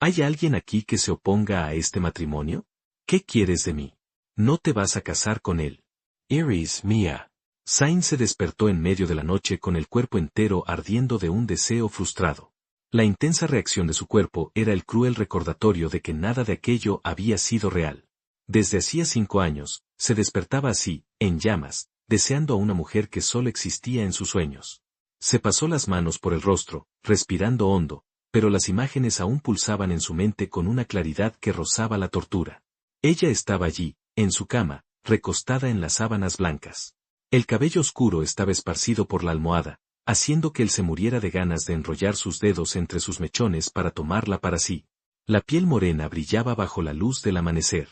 ¿Hay alguien aquí que se oponga a este matrimonio? ¿Qué quieres de mí? No te vas a casar con él. Iris mía. Zayn se despertó en medio de la noche con el cuerpo entero ardiendo de un deseo frustrado. La intensa reacción de su cuerpo era el cruel recordatorio de que nada de aquello había sido real. Desde hacía 5 años, se despertaba así, en llamas, deseando a una mujer que solo existía en sus sueños. Se pasó las manos por el rostro, respirando hondo, pero las imágenes aún pulsaban en su mente con una claridad que rozaba la tortura. Ella estaba allí, en su cama, recostada en las sábanas blancas. El cabello oscuro estaba esparcido por la almohada, haciendo que él se muriera de ganas de enrollar sus dedos entre sus mechones para tomarla para sí. La piel morena brillaba bajo la luz del amanecer.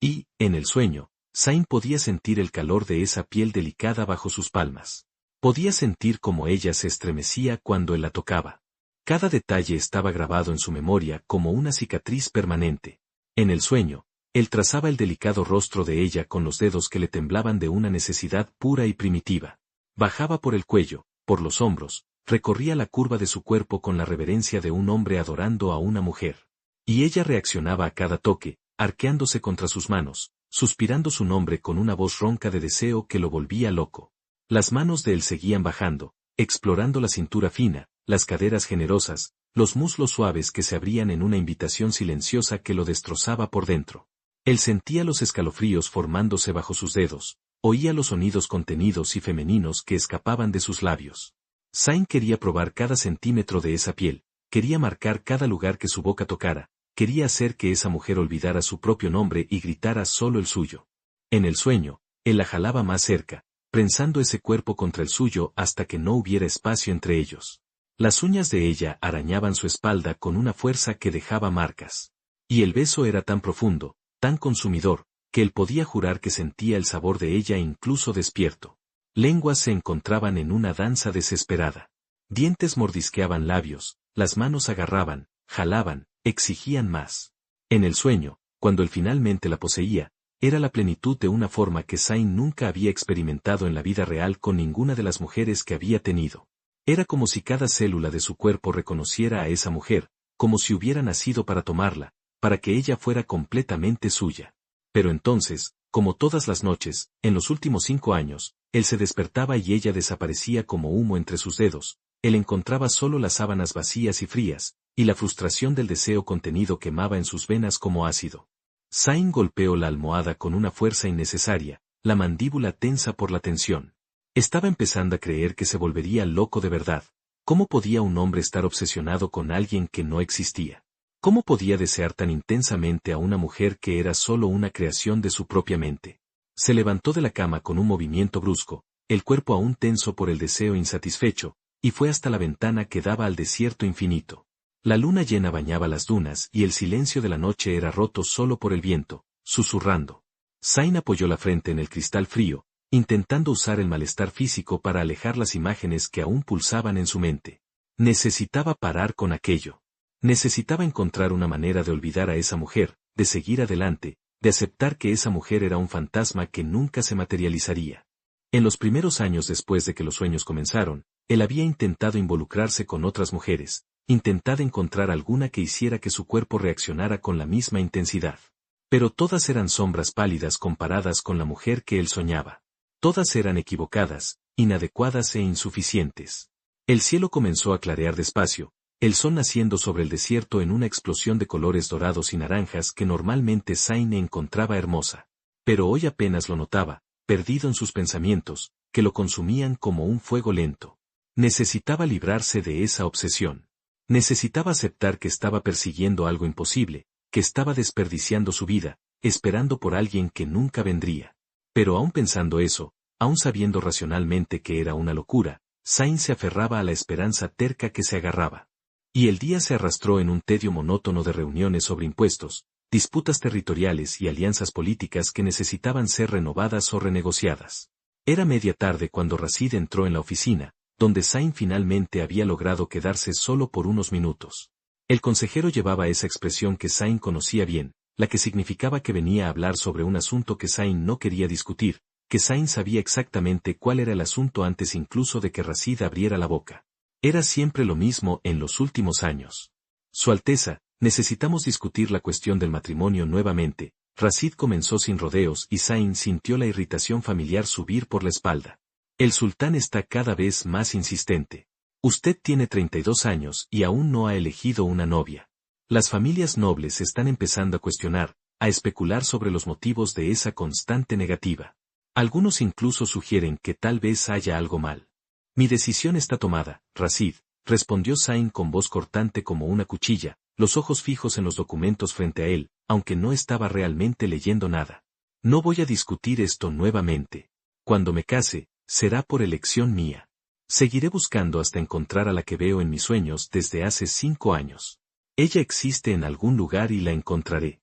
Y, en el sueño, Zayn podía sentir el calor de esa piel delicada bajo sus palmas. Podía sentir cómo ella se estremecía cuando él la tocaba. Cada detalle estaba grabado en su memoria como una cicatriz permanente. En el sueño, él trazaba el delicado rostro de ella con los dedos que le temblaban de una necesidad pura y primitiva. Bajaba por el cuello, por los hombros, recorría la curva de su cuerpo con la reverencia de un hombre adorando a una mujer. Y ella reaccionaba a cada toque, arqueándose contra sus manos, suspirando su nombre con una voz ronca de deseo que lo volvía loco. Las manos de él seguían bajando, explorando la cintura fina, las caderas generosas, los muslos suaves que se abrían en una invitación silenciosa que lo destrozaba por dentro. Él sentía los escalofríos formándose bajo sus dedos, oía los sonidos contenidos y femeninos que escapaban de sus labios. Zayn quería probar cada centímetro de esa piel, quería marcar cada lugar que su boca tocara, quería hacer que esa mujer olvidara su propio nombre y gritara solo el suyo. En el sueño, él la jalaba más cerca, prensando ese cuerpo contra el suyo hasta que no hubiera espacio entre ellos. Las uñas de ella arañaban su espalda con una fuerza que dejaba marcas. Y el beso era tan profundo, tan consumidor, que él podía jurar que sentía el sabor de ella incluso despierto. Lenguas se encontraban en una danza desesperada. Dientes mordisqueaban labios, las manos agarraban, jalaban, exigían más. En el sueño, cuando él finalmente la poseía, era la plenitud de una forma que Zayn nunca había experimentado en la vida real con ninguna de las mujeres que había tenido. Era como si cada célula de su cuerpo reconociera a esa mujer, como si hubiera nacido para tomarla, para que ella fuera completamente suya. Pero entonces, como todas las noches, en los últimos 5 años, él se despertaba y ella desaparecía como humo entre sus dedos, él encontraba solo las sábanas vacías y frías, y la frustración del deseo contenido quemaba en sus venas como ácido. Zayn golpeó la almohada con una fuerza innecesaria, la mandíbula tensa por la tensión. Estaba empezando a creer que se volvería loco de verdad. ¿Cómo podía un hombre estar obsesionado con alguien que no existía? ¿Cómo podía desear tan intensamente a una mujer que era solo una creación de su propia mente? Se levantó de la cama con un movimiento brusco, el cuerpo aún tenso por el deseo insatisfecho, y fue hasta la ventana que daba al desierto infinito. La luna llena bañaba las dunas y el silencio de la noche era roto solo por el viento, susurrando. Zayn apoyó la frente en el cristal frío, intentando usar el malestar físico para alejar las imágenes que aún pulsaban en su mente. Necesitaba parar con aquello. Necesitaba encontrar una manera de olvidar a esa mujer, de seguir adelante, de aceptar que esa mujer era un fantasma que nunca se materializaría. En los primeros años después de que los sueños comenzaron, él había intentado involucrarse con otras mujeres, intentado encontrar alguna que hiciera que su cuerpo reaccionara con la misma intensidad. Pero todas eran sombras pálidas comparadas con la mujer que él soñaba. Todas eran equivocadas, inadecuadas e insuficientes. El cielo comenzó a clarear despacio, el sol naciendo sobre el desierto en una explosión de colores dorados y naranjas que normalmente Zayn encontraba hermosa. Pero hoy apenas lo notaba, perdido en sus pensamientos, que lo consumían como un fuego lento. Necesitaba librarse de esa obsesión. Necesitaba aceptar que estaba persiguiendo algo imposible, que estaba desperdiciando su vida, esperando por alguien que nunca vendría. Pero aún pensando eso, aún sabiendo racionalmente que era una locura, Zayn se aferraba a la esperanza terca que se agarraba. Y el día se arrastró en un tedio monótono de reuniones sobre impuestos, disputas territoriales y alianzas políticas que necesitaban ser renovadas o renegociadas. Era media tarde cuando Rashid entró en la oficina, donde Zayn finalmente había logrado quedarse solo por unos minutos. El consejero llevaba esa expresión que Zayn conocía bien, la que significaba que venía a hablar sobre un asunto que Zayn no quería discutir, que Zayn sabía exactamente cuál era el asunto antes incluso de que Rashid abriera la boca. Era siempre lo mismo en los últimos años. Su Alteza, necesitamos discutir la cuestión del matrimonio nuevamente. Rashid comenzó sin rodeos y Zayn sintió la irritación familiar subir por la espalda. El sultán está cada vez más insistente. Usted tiene 32 años y aún no ha elegido una novia. Las familias nobles están empezando a cuestionar, a especular sobre los motivos de esa constante negativa. Algunos incluso sugieren que tal vez haya algo mal. Mi decisión está tomada, Rashid, respondió Zayn con voz cortante como una cuchilla, los ojos fijos en los documentos frente a él, aunque no estaba realmente leyendo nada. No voy a discutir esto nuevamente. Cuando me case, será por elección mía. Seguiré buscando hasta encontrar a la que veo en mis sueños desde hace 5 años. Ella existe en algún lugar y la encontraré.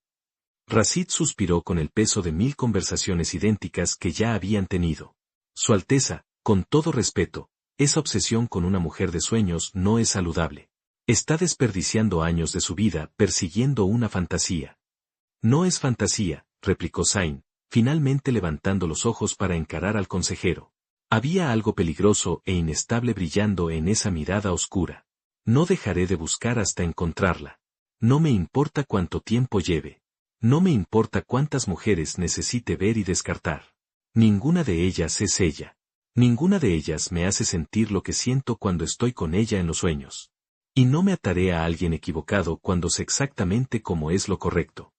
Rashid suspiró con el peso de 1000 conversaciones idénticas que ya habían tenido. Su Alteza, con todo respeto, esa obsesión con una mujer de sueños no es saludable. Está desperdiciando años de su vida persiguiendo una fantasía. No es fantasía, replicó Zayn, finalmente levantando los ojos para encarar al consejero. Había algo peligroso e inestable brillando en esa mirada oscura. No dejaré de buscar hasta encontrarla. No me importa cuánto tiempo lleve. No me importa cuántas mujeres necesite ver y descartar. Ninguna de ellas es ella. Ninguna de ellas me hace sentir lo que siento cuando estoy con ella en los sueños. Y no me ataré a alguien equivocado cuando sé exactamente cómo es lo correcto.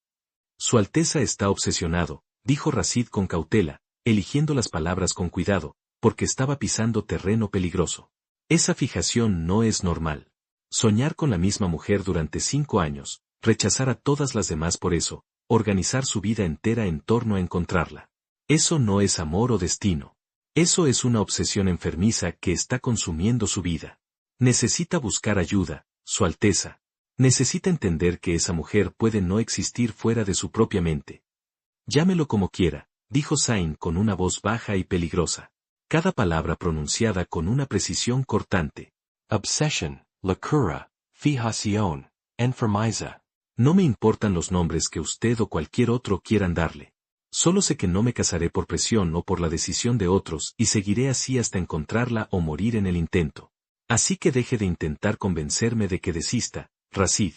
Su Alteza está obsesionado, dijo Rashid con cautela, eligiendo las palabras con cuidado, porque estaba pisando terreno peligroso. Esa fijación no es normal. Soñar con la misma mujer durante 5 años, rechazar a todas las demás por eso, organizar su vida entera en torno a encontrarla. Eso no es amor o destino. Eso es una obsesión enfermiza que está consumiendo su vida. Necesita buscar ayuda, Su Alteza. Necesita entender que esa mujer puede no existir fuera de su propia mente. Llámelo como quiera, dijo Zayn con una voz baja y peligrosa. Cada palabra pronunciada con una precisión cortante. Obsession, locura, fijación, enfermiza. No me importan los nombres que usted o cualquier otro quieran darle. Solo sé que no me casaré por presión o por la decisión de otros y seguiré así hasta encontrarla o morir en el intento. Así que deje de intentar convencerme de que desista, Rashid.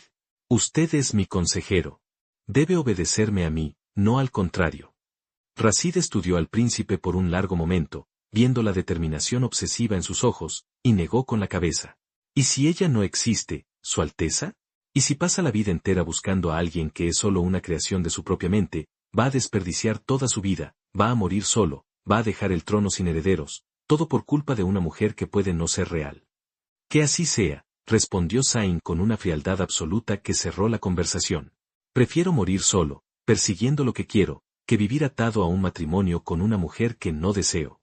Usted es mi consejero. Debe obedecerme a mí, no al contrario. Rashid estudió al príncipe por un largo momento, viendo la determinación obsesiva en sus ojos, y negó con la cabeza. ¿Y si ella no existe, Su Alteza? ¿Y si pasa la vida entera buscando a alguien que es solo una creación de su propia mente, va a desperdiciar toda su vida, va a morir solo, va a dejar el trono sin herederos, todo por culpa de una mujer que puede no ser real? Que así sea, respondió Zayn con una frialdad absoluta que cerró la conversación. Prefiero morir solo, persiguiendo lo que quiero, que vivir atado a un matrimonio con una mujer que no deseo.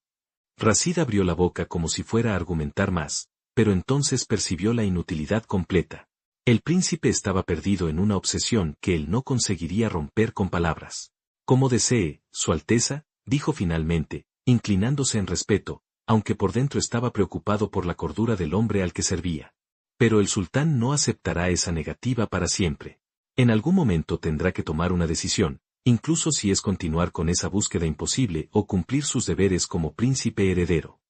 Rashid abrió la boca como si fuera a argumentar más, pero entonces percibió la inutilidad completa. El príncipe estaba perdido en una obsesión que él no conseguiría romper con palabras. Como desee, Su Alteza, dijo finalmente, inclinándose en respeto, aunque por dentro estaba preocupado por la cordura del hombre al que servía. Pero el sultán no aceptará esa negativa para siempre. En algún momento tendrá que tomar una decisión, incluso si es continuar con esa búsqueda imposible o cumplir sus deberes como príncipe heredero.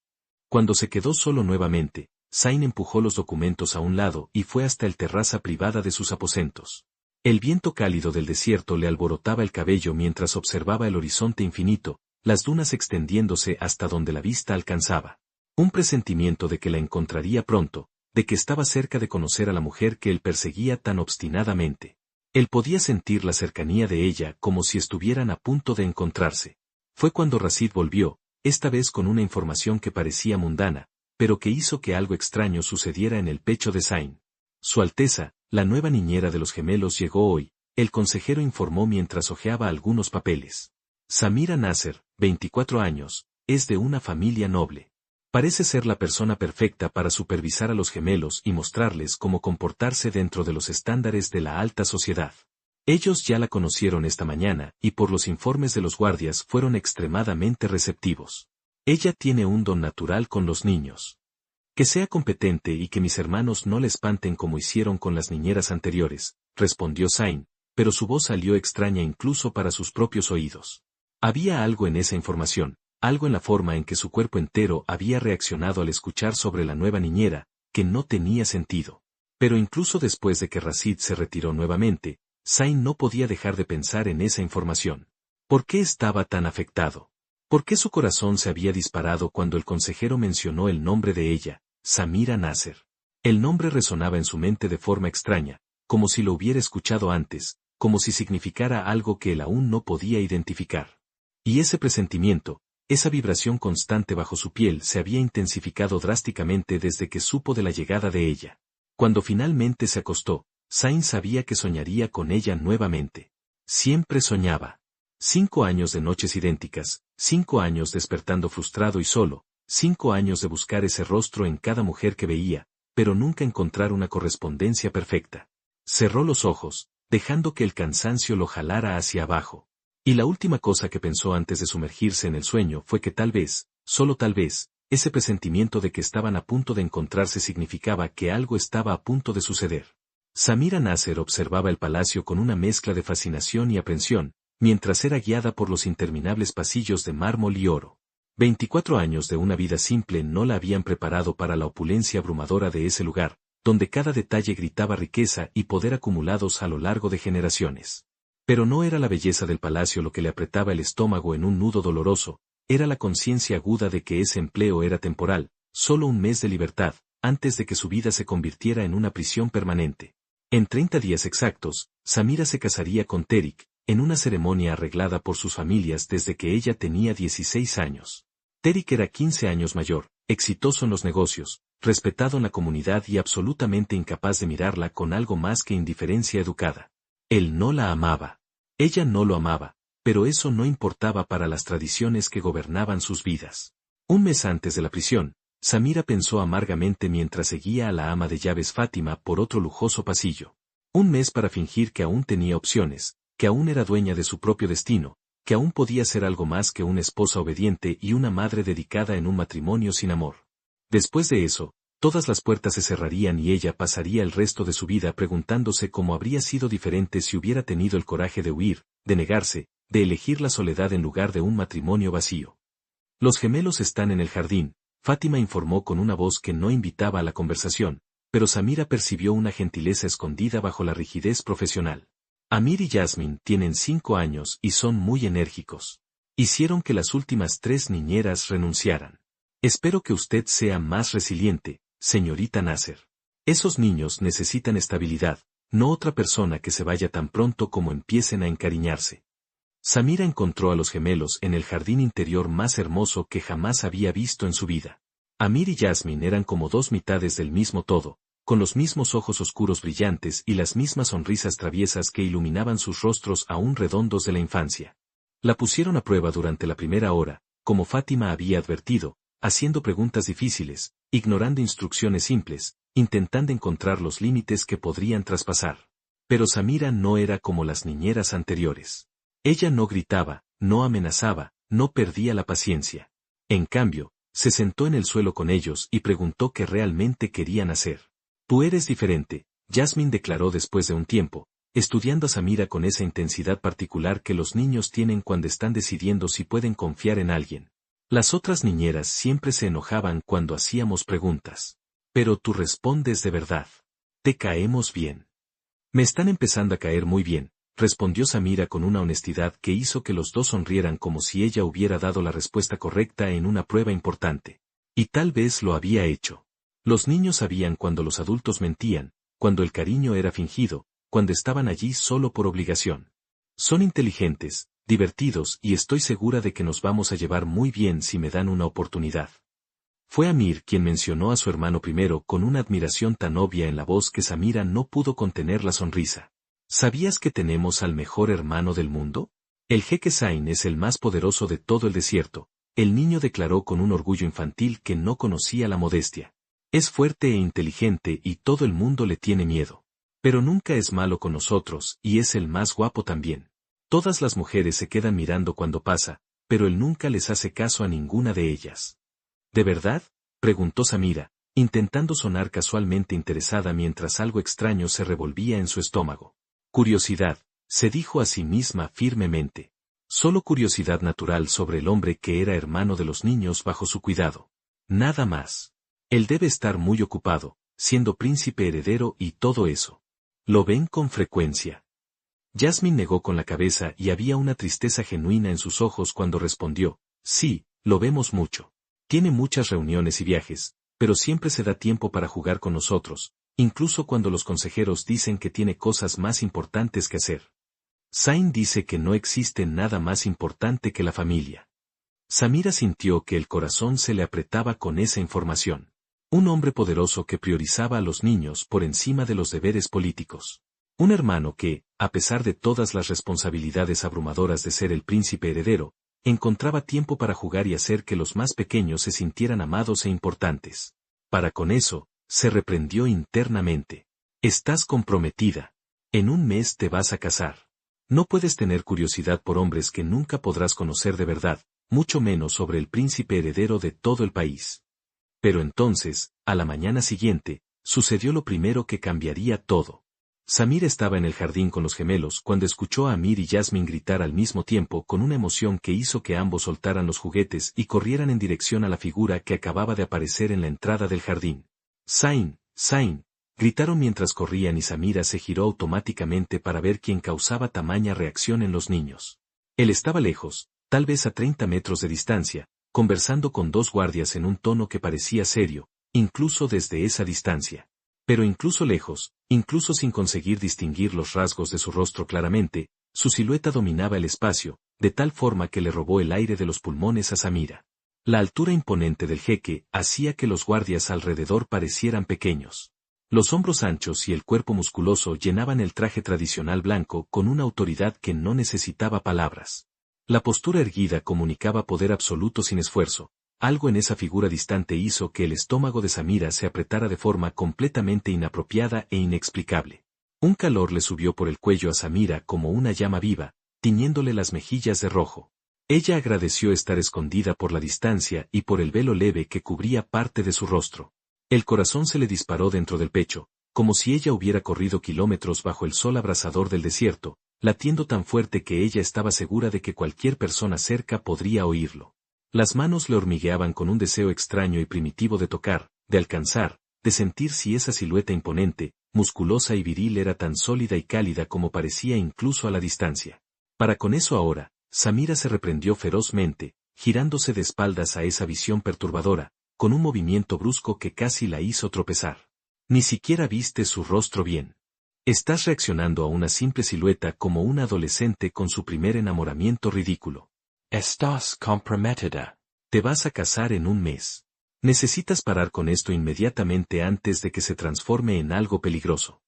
Cuando se quedó solo nuevamente, Zayn empujó los documentos a un lado y fue hasta el terraza privada de sus aposentos. El viento cálido del desierto le alborotaba el cabello mientras observaba el horizonte infinito, las dunas extendiéndose hasta donde la vista alcanzaba. Un presentimiento de que la encontraría pronto, de que estaba cerca de conocer a la mujer que él perseguía tan obstinadamente. Él podía sentir la cercanía de ella como si estuvieran a punto de encontrarse. Fue cuando Rashid volvió, esta vez con una información que parecía mundana, pero que hizo que algo extraño sucediera en el pecho de Zayn. Su Alteza, la nueva niñera de los gemelos llegó hoy, el consejero informó mientras hojeaba algunos papeles. Samira Nasser, 24 años, es de una familia noble. Parece ser la persona perfecta para supervisar a los gemelos y mostrarles cómo comportarse dentro de los estándares de la alta sociedad. Ellos ya la conocieron esta mañana y por los informes de los guardias fueron extremadamente receptivos. Ella tiene un don natural con los niños. Que sea competente y que mis hermanos no le espanten como hicieron con las niñeras anteriores, respondió Zayn, pero su voz salió extraña incluso para sus propios oídos. Había algo en esa información, algo en la forma en que su cuerpo entero había reaccionado al escuchar sobre la nueva niñera, que no tenía sentido. Pero incluso después de que Rashid se retiró nuevamente, Zayn no podía dejar de pensar en esa información. ¿Por qué estaba tan afectado? ¿Por qué su corazón se había disparado cuando el consejero mencionó el nombre de ella, Samira Nasser? El nombre resonaba en su mente de forma extraña, como si lo hubiera escuchado antes, como si significara algo que él aún no podía identificar. Y ese presentimiento, esa vibración constante bajo su piel se había intensificado drásticamente desde que supo de la llegada de ella. Cuando finalmente se acostó, Zayn sabía que soñaría con ella nuevamente. Siempre soñaba. 5 años de noches idénticas, 5 años despertando frustrado y solo, 5 años de buscar ese rostro en cada mujer que veía, pero nunca encontrar una correspondencia perfecta. Cerró los ojos, dejando que el cansancio lo jalara hacia abajo. Y la última cosa que pensó antes de sumergirse en el sueño fue que tal vez, solo tal vez, ese presentimiento de que estaban a punto de encontrarse significaba que algo estaba a punto de suceder. Samira Nasser observaba el palacio con una mezcla de fascinación y aprensión, mientras era guiada por los interminables pasillos de mármol y oro. 24 años de una vida simple no la habían preparado para la opulencia abrumadora de ese lugar, donde cada detalle gritaba riqueza y poder acumulados a lo largo de generaciones. Pero no era la belleza del palacio lo que le apretaba el estómago en un nudo doloroso, era la conciencia aguda de que ese empleo era temporal, solo un mes de libertad, antes de que su vida se convirtiera en una prisión permanente. En 30 días exactos, Samira se casaría con Terik, en una ceremonia arreglada por sus familias desde que ella tenía 16 años. Terik era 15 años mayor, exitoso en los negocios, respetado en la comunidad y absolutamente incapaz de mirarla con algo más que indiferencia educada. Él no la amaba. Ella no lo amaba, pero eso no importaba para las tradiciones que gobernaban sus vidas. Un mes antes de la prisión, Samira pensó amargamente mientras seguía a la ama de llaves Fátima por otro lujoso pasillo. Un mes para fingir que aún tenía opciones, que aún era dueña de su propio destino, que aún podía ser algo más que una esposa obediente y una madre dedicada en un matrimonio sin amor. Después de eso, todas las puertas se cerrarían y ella pasaría el resto de su vida preguntándose cómo habría sido diferente si hubiera tenido el coraje de huir, de negarse, de elegir la soledad en lugar de un matrimonio vacío. Los gemelos están en el jardín, Fátima informó con una voz que no invitaba a la conversación, pero Samira percibió una gentileza escondida bajo la rigidez profesional. Amir y Yasmin tienen 5 años y son muy enérgicos. Hicieron que las últimas 3 niñeras renunciaran. Espero que usted sea más resiliente, señorita Nasser. Esos niños necesitan estabilidad, no otra persona que se vaya tan pronto como empiecen a encariñarse. Samira encontró a los gemelos en el jardín interior más hermoso que jamás había visto en su vida. Amir y Yasmin eran como 2 mitades del mismo todo, con los mismos ojos oscuros brillantes y las mismas sonrisas traviesas que iluminaban sus rostros aún redondos de la infancia. La pusieron a prueba durante la primera hora, como Fátima había advertido, haciendo preguntas difíciles, ignorando instrucciones simples, intentando encontrar los límites que podrían traspasar. Pero Samira no era como las niñeras anteriores. Ella no gritaba, no amenazaba, no perdía la paciencia. En cambio, se sentó en el suelo con ellos y preguntó qué realmente querían hacer. Tú eres diferente, Yasmin declaró después de un tiempo, estudiando a Samira con esa intensidad particular que los niños tienen cuando están decidiendo si pueden confiar en alguien. Las otras niñeras siempre se enojaban cuando hacíamos preguntas. Pero tú respondes de verdad. Te caemos bien. Me están empezando a caer muy bien, respondió Samira con una honestidad que hizo que los dos sonrieran como si ella hubiera dado la respuesta correcta en una prueba importante. Y tal vez lo había hecho. Los niños sabían cuando los adultos mentían, cuando el cariño era fingido, cuando estaban allí solo por obligación. Son inteligentes, divertidos y estoy segura de que nos vamos a llevar muy bien si me dan una oportunidad. Fue Amir quien mencionó a su hermano primero con una admiración tan obvia en la voz que Samira no pudo contener la sonrisa. ¿Sabías que tenemos al mejor hermano del mundo? El jeque Zayn es el más poderoso de todo el desierto, el niño declaró con un orgullo infantil que no conocía la modestia. Es fuerte e inteligente y todo el mundo le tiene miedo. Pero nunca es malo con nosotros y es el más guapo también. Todas las mujeres se quedan mirando cuando pasa, pero él nunca les hace caso a ninguna de ellas. ¿De verdad?, preguntó Samira, intentando sonar casualmente interesada mientras algo extraño se revolvía en su estómago. Curiosidad, se dijo a sí misma firmemente. Solo curiosidad natural sobre el hombre que era hermano de los niños bajo su cuidado. Nada más. Él debe estar muy ocupado, siendo príncipe heredero y todo eso. ¿Lo ven con frecuencia? Jasmine negó con la cabeza y había una tristeza genuina en sus ojos cuando respondió, sí, lo vemos mucho. Tiene muchas reuniones y viajes, pero siempre se da tiempo para jugar con nosotros, incluso cuando los consejeros dicen que tiene cosas más importantes que hacer. Zayn dice que no existe nada más importante que la familia. Samira sintió que el corazón se le apretaba con esa información. Un hombre poderoso que priorizaba a los niños por encima de los deberes políticos. Un hermano que, a pesar de todas las responsabilidades abrumadoras de ser el príncipe heredero, encontraba tiempo para jugar y hacer que los más pequeños se sintieran amados e importantes. Para con eso, se reprendió internamente. Estás comprometida. En un mes te vas a casar. No puedes tener curiosidad por hombres que nunca podrás conocer de verdad, mucho menos sobre el príncipe heredero de todo el país. Pero entonces, a la mañana siguiente, sucedió lo primero que cambiaría todo. Samira estaba en el jardín con los gemelos cuando escuchó a Amir y Jasmine gritar al mismo tiempo con una emoción que hizo que ambos soltaran los juguetes y corrieran en dirección a la figura que acababa de aparecer en la entrada del jardín. Zayn, Zayn, gritaron mientras corrían y Samira se giró automáticamente para ver quién causaba tamaña reacción en los niños. Él estaba lejos, tal vez a 30 metros de distancia, conversando con dos guardias en un tono que parecía serio, incluso desde esa distancia. Pero incluso lejos, incluso sin conseguir distinguir los rasgos de su rostro claramente, su silueta dominaba el espacio, de tal forma que le robó el aire de los pulmones a Samira. La altura imponente del jeque hacía que los guardias alrededor parecieran pequeños. Los hombros anchos y el cuerpo musculoso llenaban el traje tradicional blanco con una autoridad que no necesitaba palabras. La postura erguida comunicaba poder absoluto sin esfuerzo. Algo en esa figura distante hizo que el estómago de Samira se apretara de forma completamente inapropiada e inexplicable. Un calor le subió por el cuello a Samira como una llama viva, tiñéndole las mejillas de rojo. Ella agradeció estar escondida por la distancia y por el velo leve que cubría parte de su rostro. El corazón se le disparó dentro del pecho, como si ella hubiera corrido kilómetros bajo el sol abrasador del desierto, latiendo tan fuerte que ella estaba segura de que cualquier persona cerca podría oírlo. Las manos le hormigueaban con un deseo extraño y primitivo de tocar, de alcanzar, de sentir si esa silueta imponente, musculosa y viril era tan sólida y cálida como parecía incluso a la distancia. Para con eso ahora, Samira se reprendió ferozmente, girándose de espaldas a esa visión perturbadora, con un movimiento brusco que casi la hizo tropezar. Ni siquiera viste su rostro bien. Estás reaccionando a una simple silueta como una adolescente con su primer enamoramiento ridículo. Estás comprometida. Te vas a casar en un mes. Necesitas parar con esto inmediatamente antes de que se transforme en algo peligroso.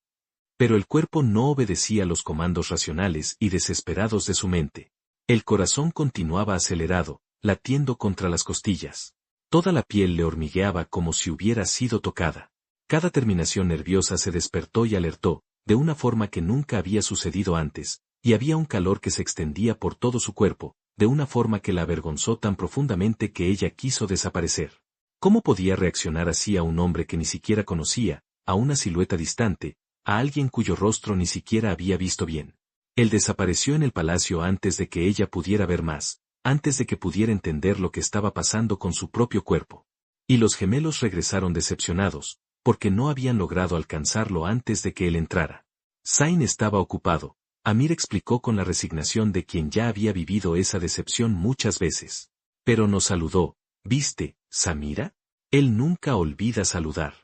Pero el cuerpo no obedecía los comandos racionales y desesperados de su mente. El corazón continuaba acelerado, latiendo contra las costillas. Toda la piel le hormigueaba como si hubiera sido tocada. Cada terminación nerviosa se despertó y alertó, de una forma que nunca había sucedido antes, y había un calor que se extendía por todo su cuerpo, de una forma que la avergonzó tan profundamente que ella quiso desaparecer. ¿Cómo podía reaccionar así a un hombre que ni siquiera conocía, a una silueta distante, a alguien cuyo rostro ni siquiera había visto bien? Él desapareció en el palacio antes de que ella pudiera ver más, antes de que pudiera entender lo que estaba pasando con su propio cuerpo. Y los gemelos regresaron decepcionados, porque no habían logrado alcanzarlo antes de que él entrara. Zayn estaba ocupado. Amir explicó con la resignación de quien ya había vivido esa decepción muchas veces. Pero nos saludó. ¿Viste, Samira? Él nunca olvida saludar.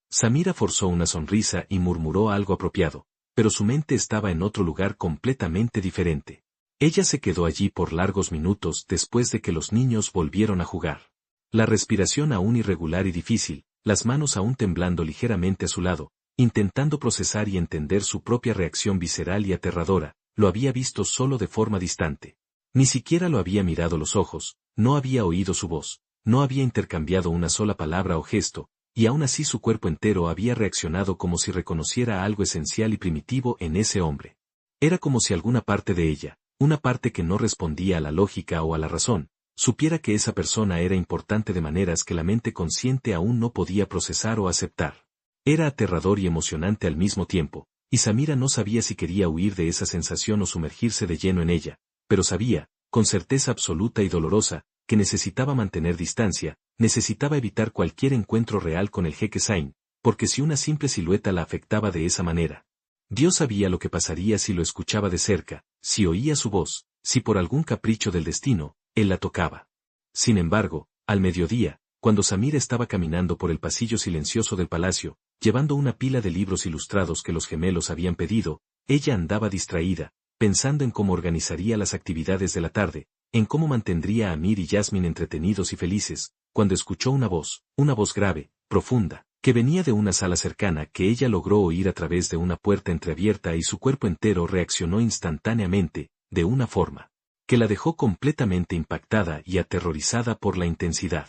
Samira forzó una sonrisa y murmuró algo apropiado, pero su mente estaba en otro lugar completamente diferente. Ella se quedó allí por largos minutos después de que los niños volvieron a jugar. La respiración aún irregular y difícil, las manos aún temblando ligeramente a su lado, intentando procesar y entender su propia reacción visceral y aterradora, lo había visto solo de forma distante. Ni siquiera lo había mirado los ojos, no había oído su voz, no había intercambiado una sola palabra o gesto, y aún así su cuerpo entero había reaccionado como si reconociera algo esencial y primitivo en ese hombre. Era como si alguna parte de ella, una parte que no respondía a la lógica o a la razón, supiera que esa persona era importante de maneras que la mente consciente aún no podía procesar o aceptar. Era aterrador y emocionante al mismo tiempo, y Samira no sabía si quería huir de esa sensación o sumergirse de lleno en ella, pero sabía, con certeza absoluta y dolorosa, que necesitaba mantener distancia, necesitaba evitar cualquier encuentro real con el jeque Zayn, porque si una simple silueta la afectaba de esa manera. Dios sabía lo que pasaría si lo escuchaba de cerca, si oía su voz, si por algún capricho del destino, él la tocaba. Sin embargo, al mediodía, cuando Samira estaba caminando por el pasillo silencioso del palacio, llevando una pila de libros ilustrados que los gemelos habían pedido, ella andaba distraída, pensando en cómo organizaría las actividades de la tarde, en cómo mantendría a Amir y Yasmin entretenidos y felices, cuando escuchó una voz grave, profunda, que venía de una sala cercana que ella logró oír a través de una puerta entreabierta y su cuerpo entero reaccionó instantáneamente, de una forma que la dejó completamente impactada y aterrorizada por la intensidad.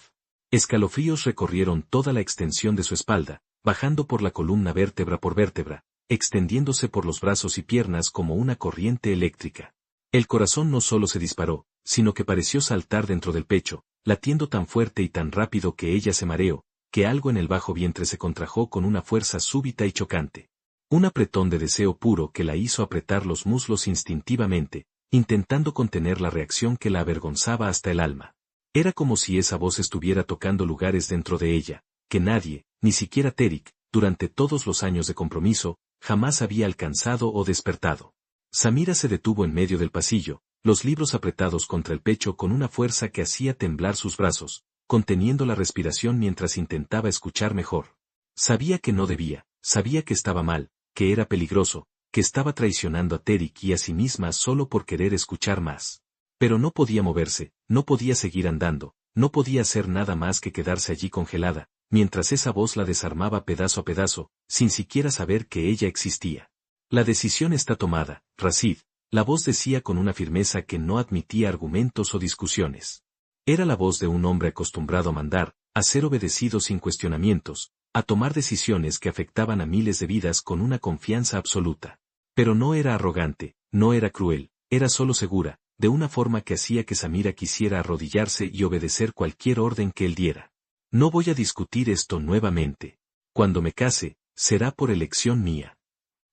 Escalofríos recorrieron toda la extensión de su espalda, bajando por la columna vértebra por vértebra, extendiéndose por los brazos y piernas como una corriente eléctrica. El corazón no solo se disparó, sino que pareció saltar dentro del pecho, latiendo tan fuerte y tan rápido que ella se mareó, que algo en el bajo vientre se contrajo con una fuerza súbita y chocante. Un apretón de deseo puro que la hizo apretar los muslos instintivamente, intentando contener la reacción que la avergonzaba hasta el alma. Era como si esa voz estuviera tocando lugares dentro de ella, que nadie, ni siquiera Terik, durante todos los años de compromiso, jamás había alcanzado o despertado. Samira se detuvo en medio del pasillo, los libros apretados contra el pecho con una fuerza que hacía temblar sus brazos, conteniendo la respiración mientras intentaba escuchar mejor. Sabía que no debía, sabía que estaba mal, que era peligroso, que estaba traicionando a Terik y a sí misma solo por querer escuchar más. Pero no podía moverse, no podía seguir andando, no podía hacer nada más que quedarse allí congelada, mientras esa voz la desarmaba pedazo a pedazo, sin siquiera saber que ella existía. La decisión está tomada, Rashid, la voz decía con una firmeza que no admitía argumentos o discusiones. Era la voz de un hombre acostumbrado a mandar, a ser obedecido sin cuestionamientos, a tomar decisiones que afectaban a miles de vidas con una confianza absoluta. Pero no era arrogante, no era cruel, era solo segura, de una forma que hacía que Samira quisiera arrodillarse y obedecer cualquier orden que él diera. No voy a discutir esto nuevamente. Cuando me case, será por elección mía.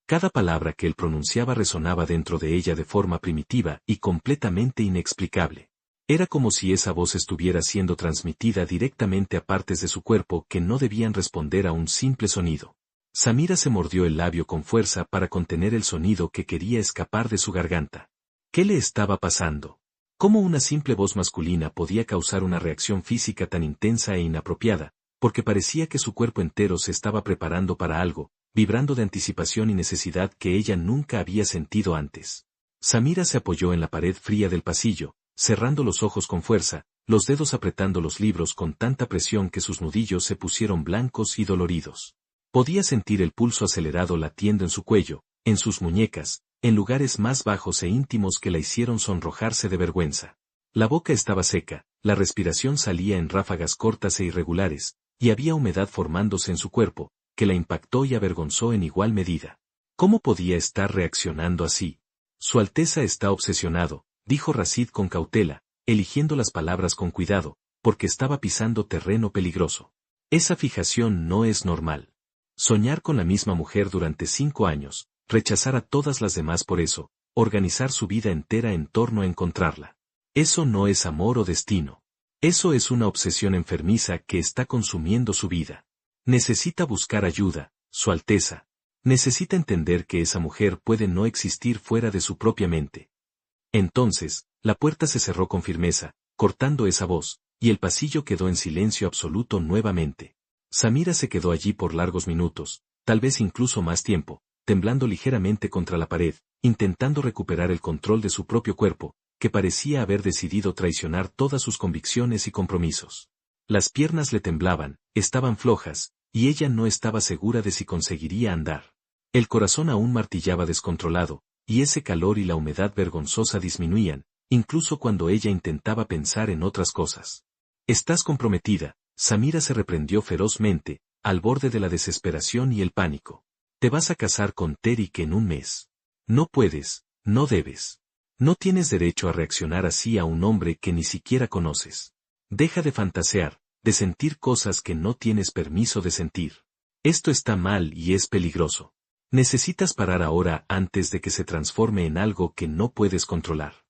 Cada palabra que él pronunciaba resonaba dentro de ella de forma primitiva y completamente inexplicable. Era como si esa voz estuviera siendo transmitida directamente a partes de su cuerpo que no debían responder a un simple sonido. Samira se mordió el labio con fuerza para contener el sonido que quería escapar de su garganta. ¿Qué le estaba pasando? ¿Cómo una simple voz masculina podía causar una reacción física tan intensa e inapropiada? Porque parecía que su cuerpo entero se estaba preparando para algo, vibrando de anticipación y necesidad que ella nunca había sentido antes. Samira se apoyó en la pared fría del pasillo, cerrando los ojos con fuerza, los dedos apretando los libros con tanta presión que sus nudillos se pusieron blancos y doloridos. Podía sentir el pulso acelerado latiendo en su cuello, en sus muñecas, en lugares más bajos e íntimos que la hicieron sonrojarse de vergüenza. La boca estaba seca, la respiración salía en ráfagas cortas e irregulares, y había humedad formándose en su cuerpo, que la impactó y avergonzó en igual medida. ¿Cómo podía estar reaccionando así? Su Alteza está obsesionado, dijo Rashid con cautela, eligiendo las palabras con cuidado, porque estaba pisando terreno peligroso. Esa fijación no es normal. Soñar con la misma mujer durante 5 años, rechazar a todas las demás por eso, organizar su vida entera en torno a encontrarla. Eso no es amor o destino. Eso es una obsesión enfermiza que está consumiendo su vida. Necesita buscar ayuda, Su Alteza. Necesita entender que esa mujer puede no existir fuera de su propia mente. Entonces, la puerta se cerró con firmeza, cortando esa voz, y el pasillo quedó en silencio absoluto nuevamente. Samira se quedó allí por largos minutos, tal vez incluso más tiempo, temblando ligeramente contra la pared, intentando recuperar el control de su propio cuerpo, que parecía haber decidido traicionar todas sus convicciones y compromisos. Las piernas le temblaban, estaban flojas, y ella no estaba segura de si conseguiría andar. El corazón aún martillaba descontrolado, y ese calor y la humedad vergonzosa disminuían, incluso cuando ella intentaba pensar en otras cosas. «Estás comprometida», Samira se reprendió ferozmente, al borde de la desesperación y el pánico. «Te vas a casar con Terik en un mes. No puedes, no debes. No tienes derecho a reaccionar así a un hombre que ni siquiera conoces. Deja de fantasear, de sentir cosas que no tienes permiso de sentir. Esto está mal y es peligroso. Necesitas parar ahora antes de que se transforme en algo que no puedes controlar».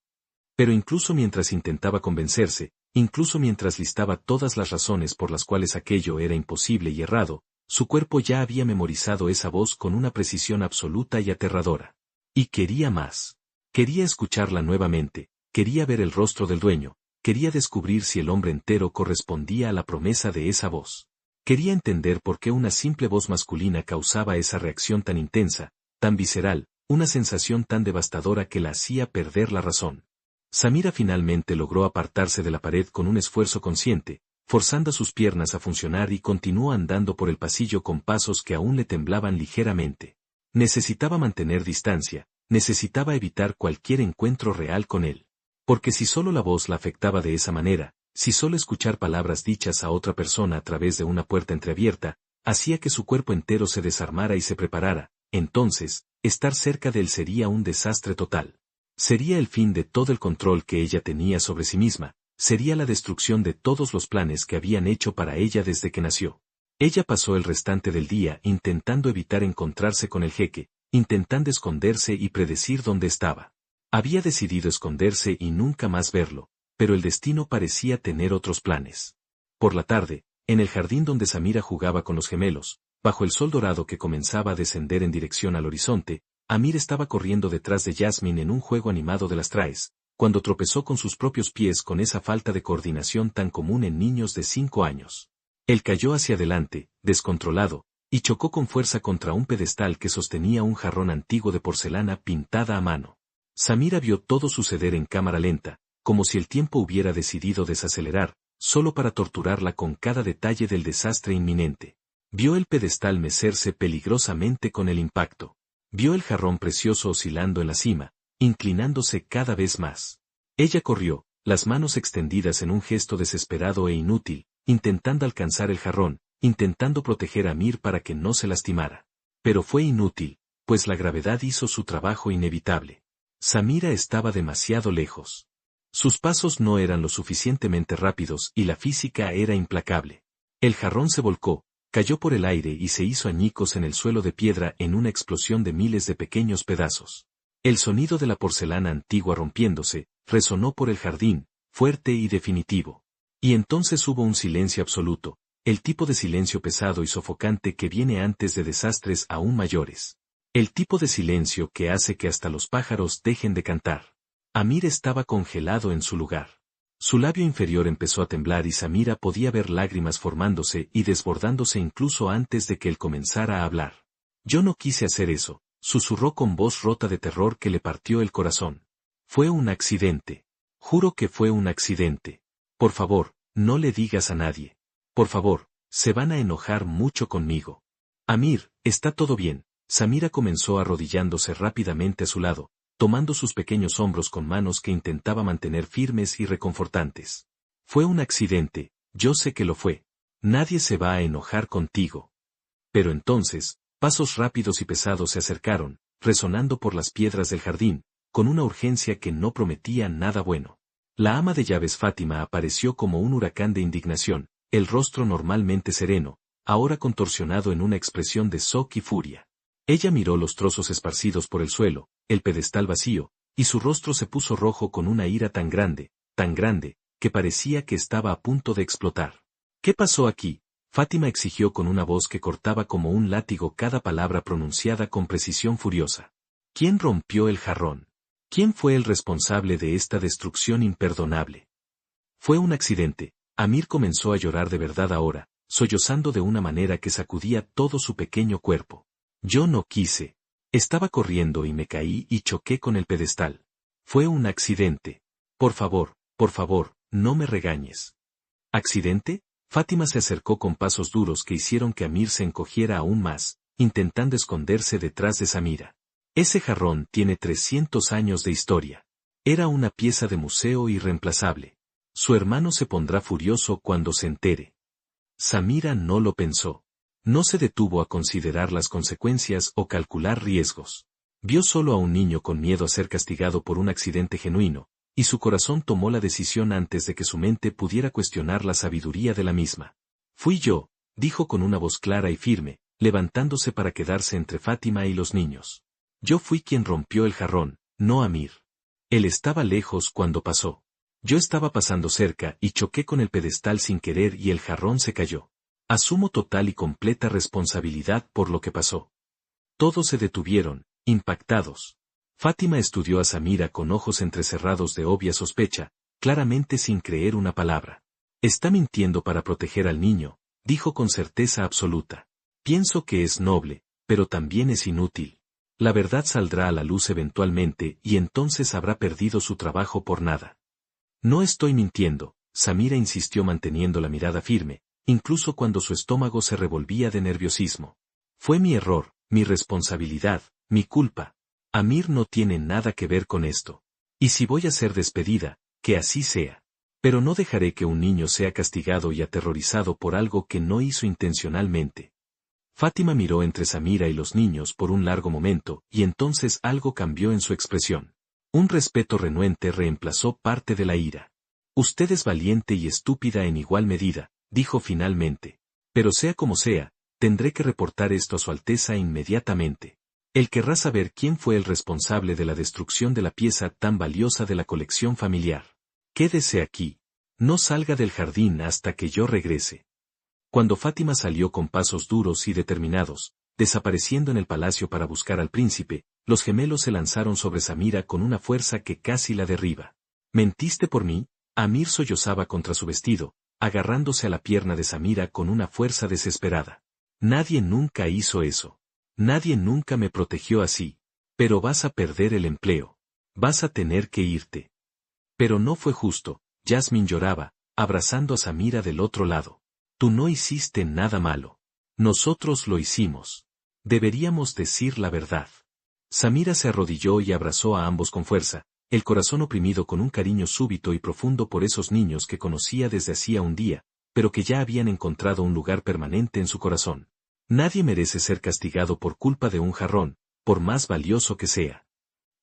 Pero incluso mientras intentaba convencerse, incluso mientras listaba todas las razones por las cuales aquello era imposible y errado, Su cuerpo ya había memorizado esa voz con una precisión absoluta y aterradora. Y quería más. Quería escucharla nuevamente, quería ver el rostro del dueño, quería descubrir si el hombre entero correspondía a la promesa de esa voz. Quería entender por qué una simple voz masculina causaba esa reacción tan intensa, tan visceral, una sensación tan devastadora que la hacía perder la razón. Samira finalmente logró apartarse de la pared con un esfuerzo consciente, forzando sus piernas a funcionar y continuó andando por el pasillo con pasos que aún le temblaban ligeramente. Necesitaba mantener distancia, necesitaba evitar cualquier encuentro real con él. Porque si solo la voz la afectaba de esa manera, si solo escuchar palabras dichas a otra persona a través de una puerta entreabierta, hacía que su cuerpo entero se desarmara y se preparara, entonces, estar cerca de él sería un desastre total. Sería el fin de todo el control que ella tenía sobre sí misma, sería la destrucción de todos los planes que habían hecho para ella desde que nació. Ella pasó el restante del día intentando evitar encontrarse con el jeque, intentando esconderse y predecir dónde estaba. Había decidido esconderse y nunca más verlo, pero el destino parecía tener otros planes. Por la tarde, en el jardín donde Samira jugaba con los gemelos, bajo el sol dorado que comenzaba a descender en dirección al horizonte, Amir estaba corriendo detrás de Jasmine en un juego animado de las traes, cuando tropezó con sus propios pies con esa falta de coordinación tan común en niños de 5 años. Él cayó hacia adelante, descontrolado, y chocó con fuerza contra un pedestal que sostenía un jarrón antiguo de porcelana pintada a mano. Samira vio todo suceder en cámara lenta, como si el tiempo hubiera decidido desacelerar, solo para torturarla con cada detalle del desastre inminente. Vio el pedestal mecerse peligrosamente con el impacto. Vio el jarrón precioso oscilando en la cima, inclinándose cada vez más. Ella corrió, las manos extendidas en un gesto desesperado e inútil, intentando alcanzar el jarrón, intentando proteger a Amir para que no se lastimara. Pero fue inútil, pues la gravedad hizo su trabajo inevitable. Samira estaba demasiado lejos. Sus pasos no eran lo suficientemente rápidos y la física era implacable. El jarrón se volcó, cayó por el aire y se hizo añicos en el suelo de piedra en una explosión de miles de pequeños pedazos. El sonido de la porcelana antigua rompiéndose, resonó por el jardín, fuerte y definitivo. Y entonces hubo un silencio absoluto, el tipo de silencio pesado y sofocante que viene antes de desastres aún mayores. El tipo de silencio que hace que hasta los pájaros dejen de cantar. Amir estaba congelado en su lugar. Su labio inferior empezó a temblar y Samira podía ver lágrimas formándose y desbordándose incluso antes de que él comenzara a hablar. Yo no quise hacer eso, susurró con voz rota de terror que le partió el corazón. Fue un accidente. Juro que fue un accidente. Por favor, no le digas a nadie. Por favor, se van a enojar mucho conmigo. Amir, está todo bien. Samira comenzó arrodillándose rápidamente a su lado, tomando sus pequeños hombros con manos que intentaba mantener firmes y reconfortantes. Fue un accidente, yo sé que lo fue. Nadie se va a enojar contigo. Pero entonces, pasos rápidos y pesados se acercaron, resonando por las piedras del jardín, con una urgencia que no prometía nada bueno. La ama de llaves Fátima apareció como un huracán de indignación, el rostro normalmente sereno, ahora contorsionado en una expresión de shock y furia. Ella miró los trozos esparcidos por el suelo, el pedestal vacío, y su rostro se puso rojo con una ira tan grande, que parecía que estaba a punto de explotar. ¿Qué pasó aquí? Fátima exigió con una voz que cortaba como un látigo cada palabra pronunciada con precisión furiosa. ¿Quién rompió el jarrón? ¿Quién fue el responsable de esta destrucción imperdonable? Fue un accidente. Amir comenzó a llorar de verdad ahora, sollozando de una manera que sacudía todo su pequeño cuerpo. Yo no quise. Estaba corriendo y me caí y choqué con el pedestal. Fue un accidente. Por favor, no me regañes. ¿Accidente? Fátima se acercó con pasos duros que hicieron que Amir se encogiera aún más, intentando esconderse detrás de Samira. Ese jarrón tiene 300 años de historia. Era una pieza de museo irreemplazable. Su hermano se pondrá furioso cuando se entere. Samira no lo pensó. No se detuvo a considerar las consecuencias o calcular riesgos. Vio solo a un niño con miedo a ser castigado por un accidente genuino, y su corazón tomó la decisión antes de que su mente pudiera cuestionar la sabiduría de la misma. Fui yo, dijo con una voz clara y firme, levantándose para quedarse entre Fátima y los niños. Yo fui quien rompió el jarrón, no Amir. Él estaba lejos cuando pasó. Yo estaba pasando cerca y choqué con el pedestal sin querer y el jarrón se cayó. Asumo total y completa responsabilidad por lo que pasó. Todos se detuvieron, impactados. Fátima estudió a Samira con ojos entrecerrados de obvia sospecha, claramente sin creer una palabra. Está mintiendo para proteger al niño, dijo con certeza absoluta. Pienso que es noble, pero también es inútil. La verdad saldrá a la luz eventualmente y entonces habrá perdido su trabajo por nada. No estoy mintiendo, Samira insistió manteniendo la mirada firme, incluso cuando su estómago se revolvía de nerviosismo. Fue mi error, mi responsabilidad, mi culpa. Amir no tiene nada que ver con esto. Y si voy a ser despedida, que así sea. Pero no dejaré que un niño sea castigado y aterrorizado por algo que no hizo intencionalmente. Fátima miró entre Samira y los niños por un largo momento y entonces algo cambió en su expresión. Un respeto renuente reemplazó parte de la ira. Usted es valiente y estúpida en igual medida, dijo finalmente. Pero sea como sea, tendré que reportar esto a Su Alteza inmediatamente. Él querrá saber quién fue el responsable de la destrucción de la pieza tan valiosa de la colección familiar. Quédese aquí. No salga del jardín hasta que yo regrese. Cuando Fátima salió con pasos duros y determinados, desapareciendo en el palacio para buscar al príncipe, los gemelos se lanzaron sobre Samira con una fuerza que casi la derriba. ¿Mentiste por mí? Amir sollozaba contra su vestido, agarrándose a la pierna de Samira con una fuerza desesperada. Nadie nunca hizo eso. Nadie nunca me protegió así. Pero vas a perder el empleo. Vas a tener que irte. Pero no fue justo, Yasmín lloraba, abrazando a Samira del otro lado. Tú no hiciste nada malo. Nosotros lo hicimos. Deberíamos decir la verdad. Samira se arrodilló y abrazó a ambos con fuerza, el corazón oprimido con un cariño súbito y profundo por esos niños que conocía desde hacía un día, pero que ya habían encontrado un lugar permanente en su corazón. Nadie merece ser castigado por culpa de un jarrón, por más valioso que sea.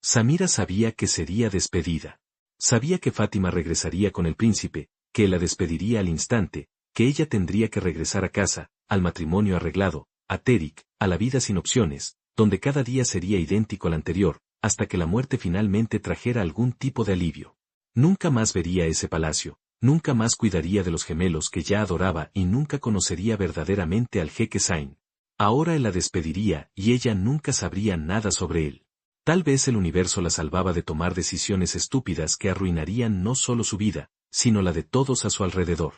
Samira sabía que sería despedida. Sabía que Fátima regresaría con el príncipe, que la despediría al instante, que ella tendría que regresar a casa, al matrimonio arreglado, a Terik, a la vida sin opciones, donde cada día sería idéntico al anterior, hasta que la muerte finalmente trajera algún tipo de alivio. Nunca más vería ese palacio, nunca más cuidaría de los gemelos que ya adoraba y nunca conocería verdaderamente al jeque Zain. Ahora él la despediría y ella nunca sabría nada sobre él. Tal vez el universo la salvaba de tomar decisiones estúpidas que arruinarían no solo su vida, sino la de todos a su alrededor.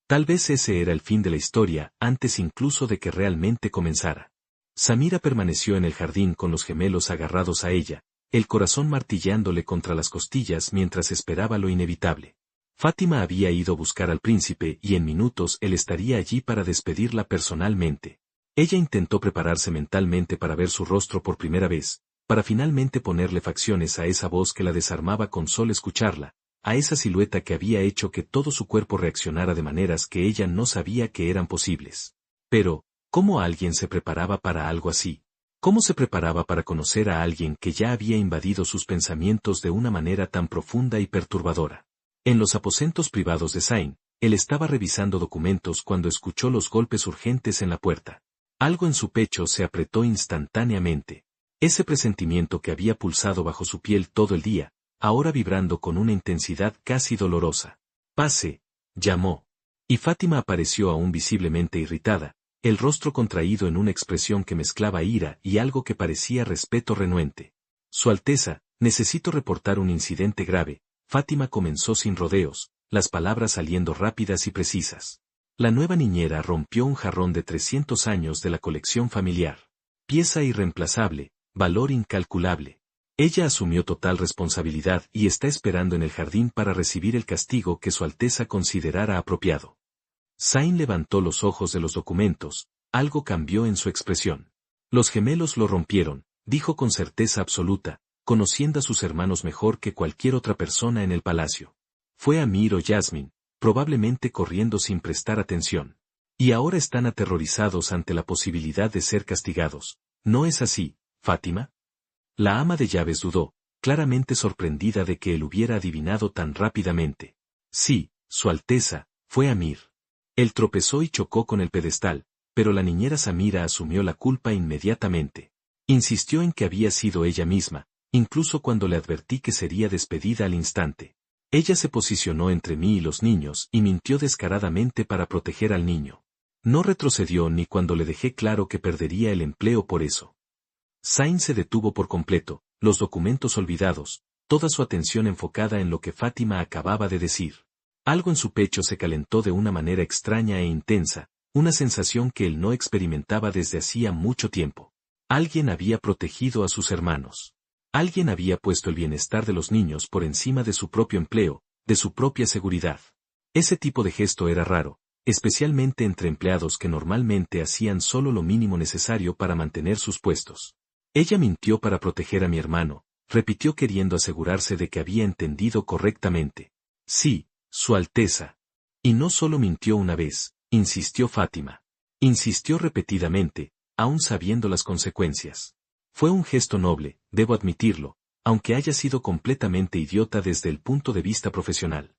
Tal vez ese era el fin de la historia, antes incluso de que realmente comenzara. Samira permaneció en el jardín con los gemelos agarrados a ella, el corazón martillándole contra las costillas mientras esperaba lo inevitable. Fátima había ido a buscar al príncipe y en minutos él estaría allí para despedirla personalmente. Ella intentó prepararse mentalmente para ver su rostro por primera vez, para finalmente ponerle facciones a esa voz que la desarmaba con solo escucharla, a esa silueta que había hecho que todo su cuerpo reaccionara de maneras que ella no sabía que eran posibles. Pero, ¿cómo alguien se preparaba para algo así? ¿Cómo se preparaba para conocer a alguien que ya había invadido sus pensamientos de una manera tan profunda y perturbadora? En los aposentos privados de Zain, él estaba revisando documentos cuando escuchó los golpes urgentes en la puerta. Algo en su pecho se apretó instantáneamente. Ese presentimiento que había pulsado bajo su piel todo el día, ahora vibrando con una intensidad casi dolorosa. «Pase», llamó. Y Fátima apareció aún visiblemente irritada, el rostro contraído en una expresión que mezclaba ira y algo que parecía respeto renuente. «Su Alteza, necesito reportar un incidente grave», Fátima comenzó sin rodeos, las palabras saliendo rápidas y precisas. La nueva niñera rompió un jarrón de 300 años de la colección familiar. Pieza irreemplazable, valor incalculable. Ella asumió total responsabilidad y está esperando en el jardín para recibir el castigo que Su Alteza considerara apropiado. Zain levantó los ojos de los documentos, algo cambió en su expresión. Los gemelos lo rompieron, dijo con certeza absoluta, conociendo a sus hermanos mejor que cualquier otra persona en el palacio. Fue Amir o Yasmín, probablemente corriendo sin prestar atención. Y ahora están aterrorizados ante la posibilidad de ser castigados. ¿No es así, Fátima? La ama de llaves dudó, claramente sorprendida de que él hubiera adivinado tan rápidamente. Sí, Su Alteza, fue Amir. Él tropezó y chocó con el pedestal, pero la niñera Samira asumió la culpa inmediatamente. Insistió en que había sido ella misma, incluso cuando le advertí que sería despedida al instante. Ella se posicionó entre mí y los niños y mintió descaradamente para proteger al niño. No retrocedió ni cuando le dejé claro que perdería el empleo por eso. Zayn se detuvo por completo, los documentos olvidados, toda su atención enfocada en lo que Fátima acababa de decir. Algo en su pecho se calentó de una manera extraña e intensa, una sensación que él no experimentaba desde hacía mucho tiempo. Alguien había protegido a sus hermanos. Alguien había puesto el bienestar de los niños por encima de su propio empleo, de su propia seguridad. Ese tipo de gesto era raro, especialmente entre empleados que normalmente hacían solo lo mínimo necesario para mantener sus puestos. Ella mintió para proteger a mi hermano, repitió queriendo asegurarse de que había entendido correctamente. Sí, Su Alteza. Y no solo mintió una vez, insistió Fátima. Insistió repetidamente, aún sabiendo las consecuencias. Fue un gesto noble, debo admitirlo, aunque haya sido completamente idiota desde el punto de vista profesional.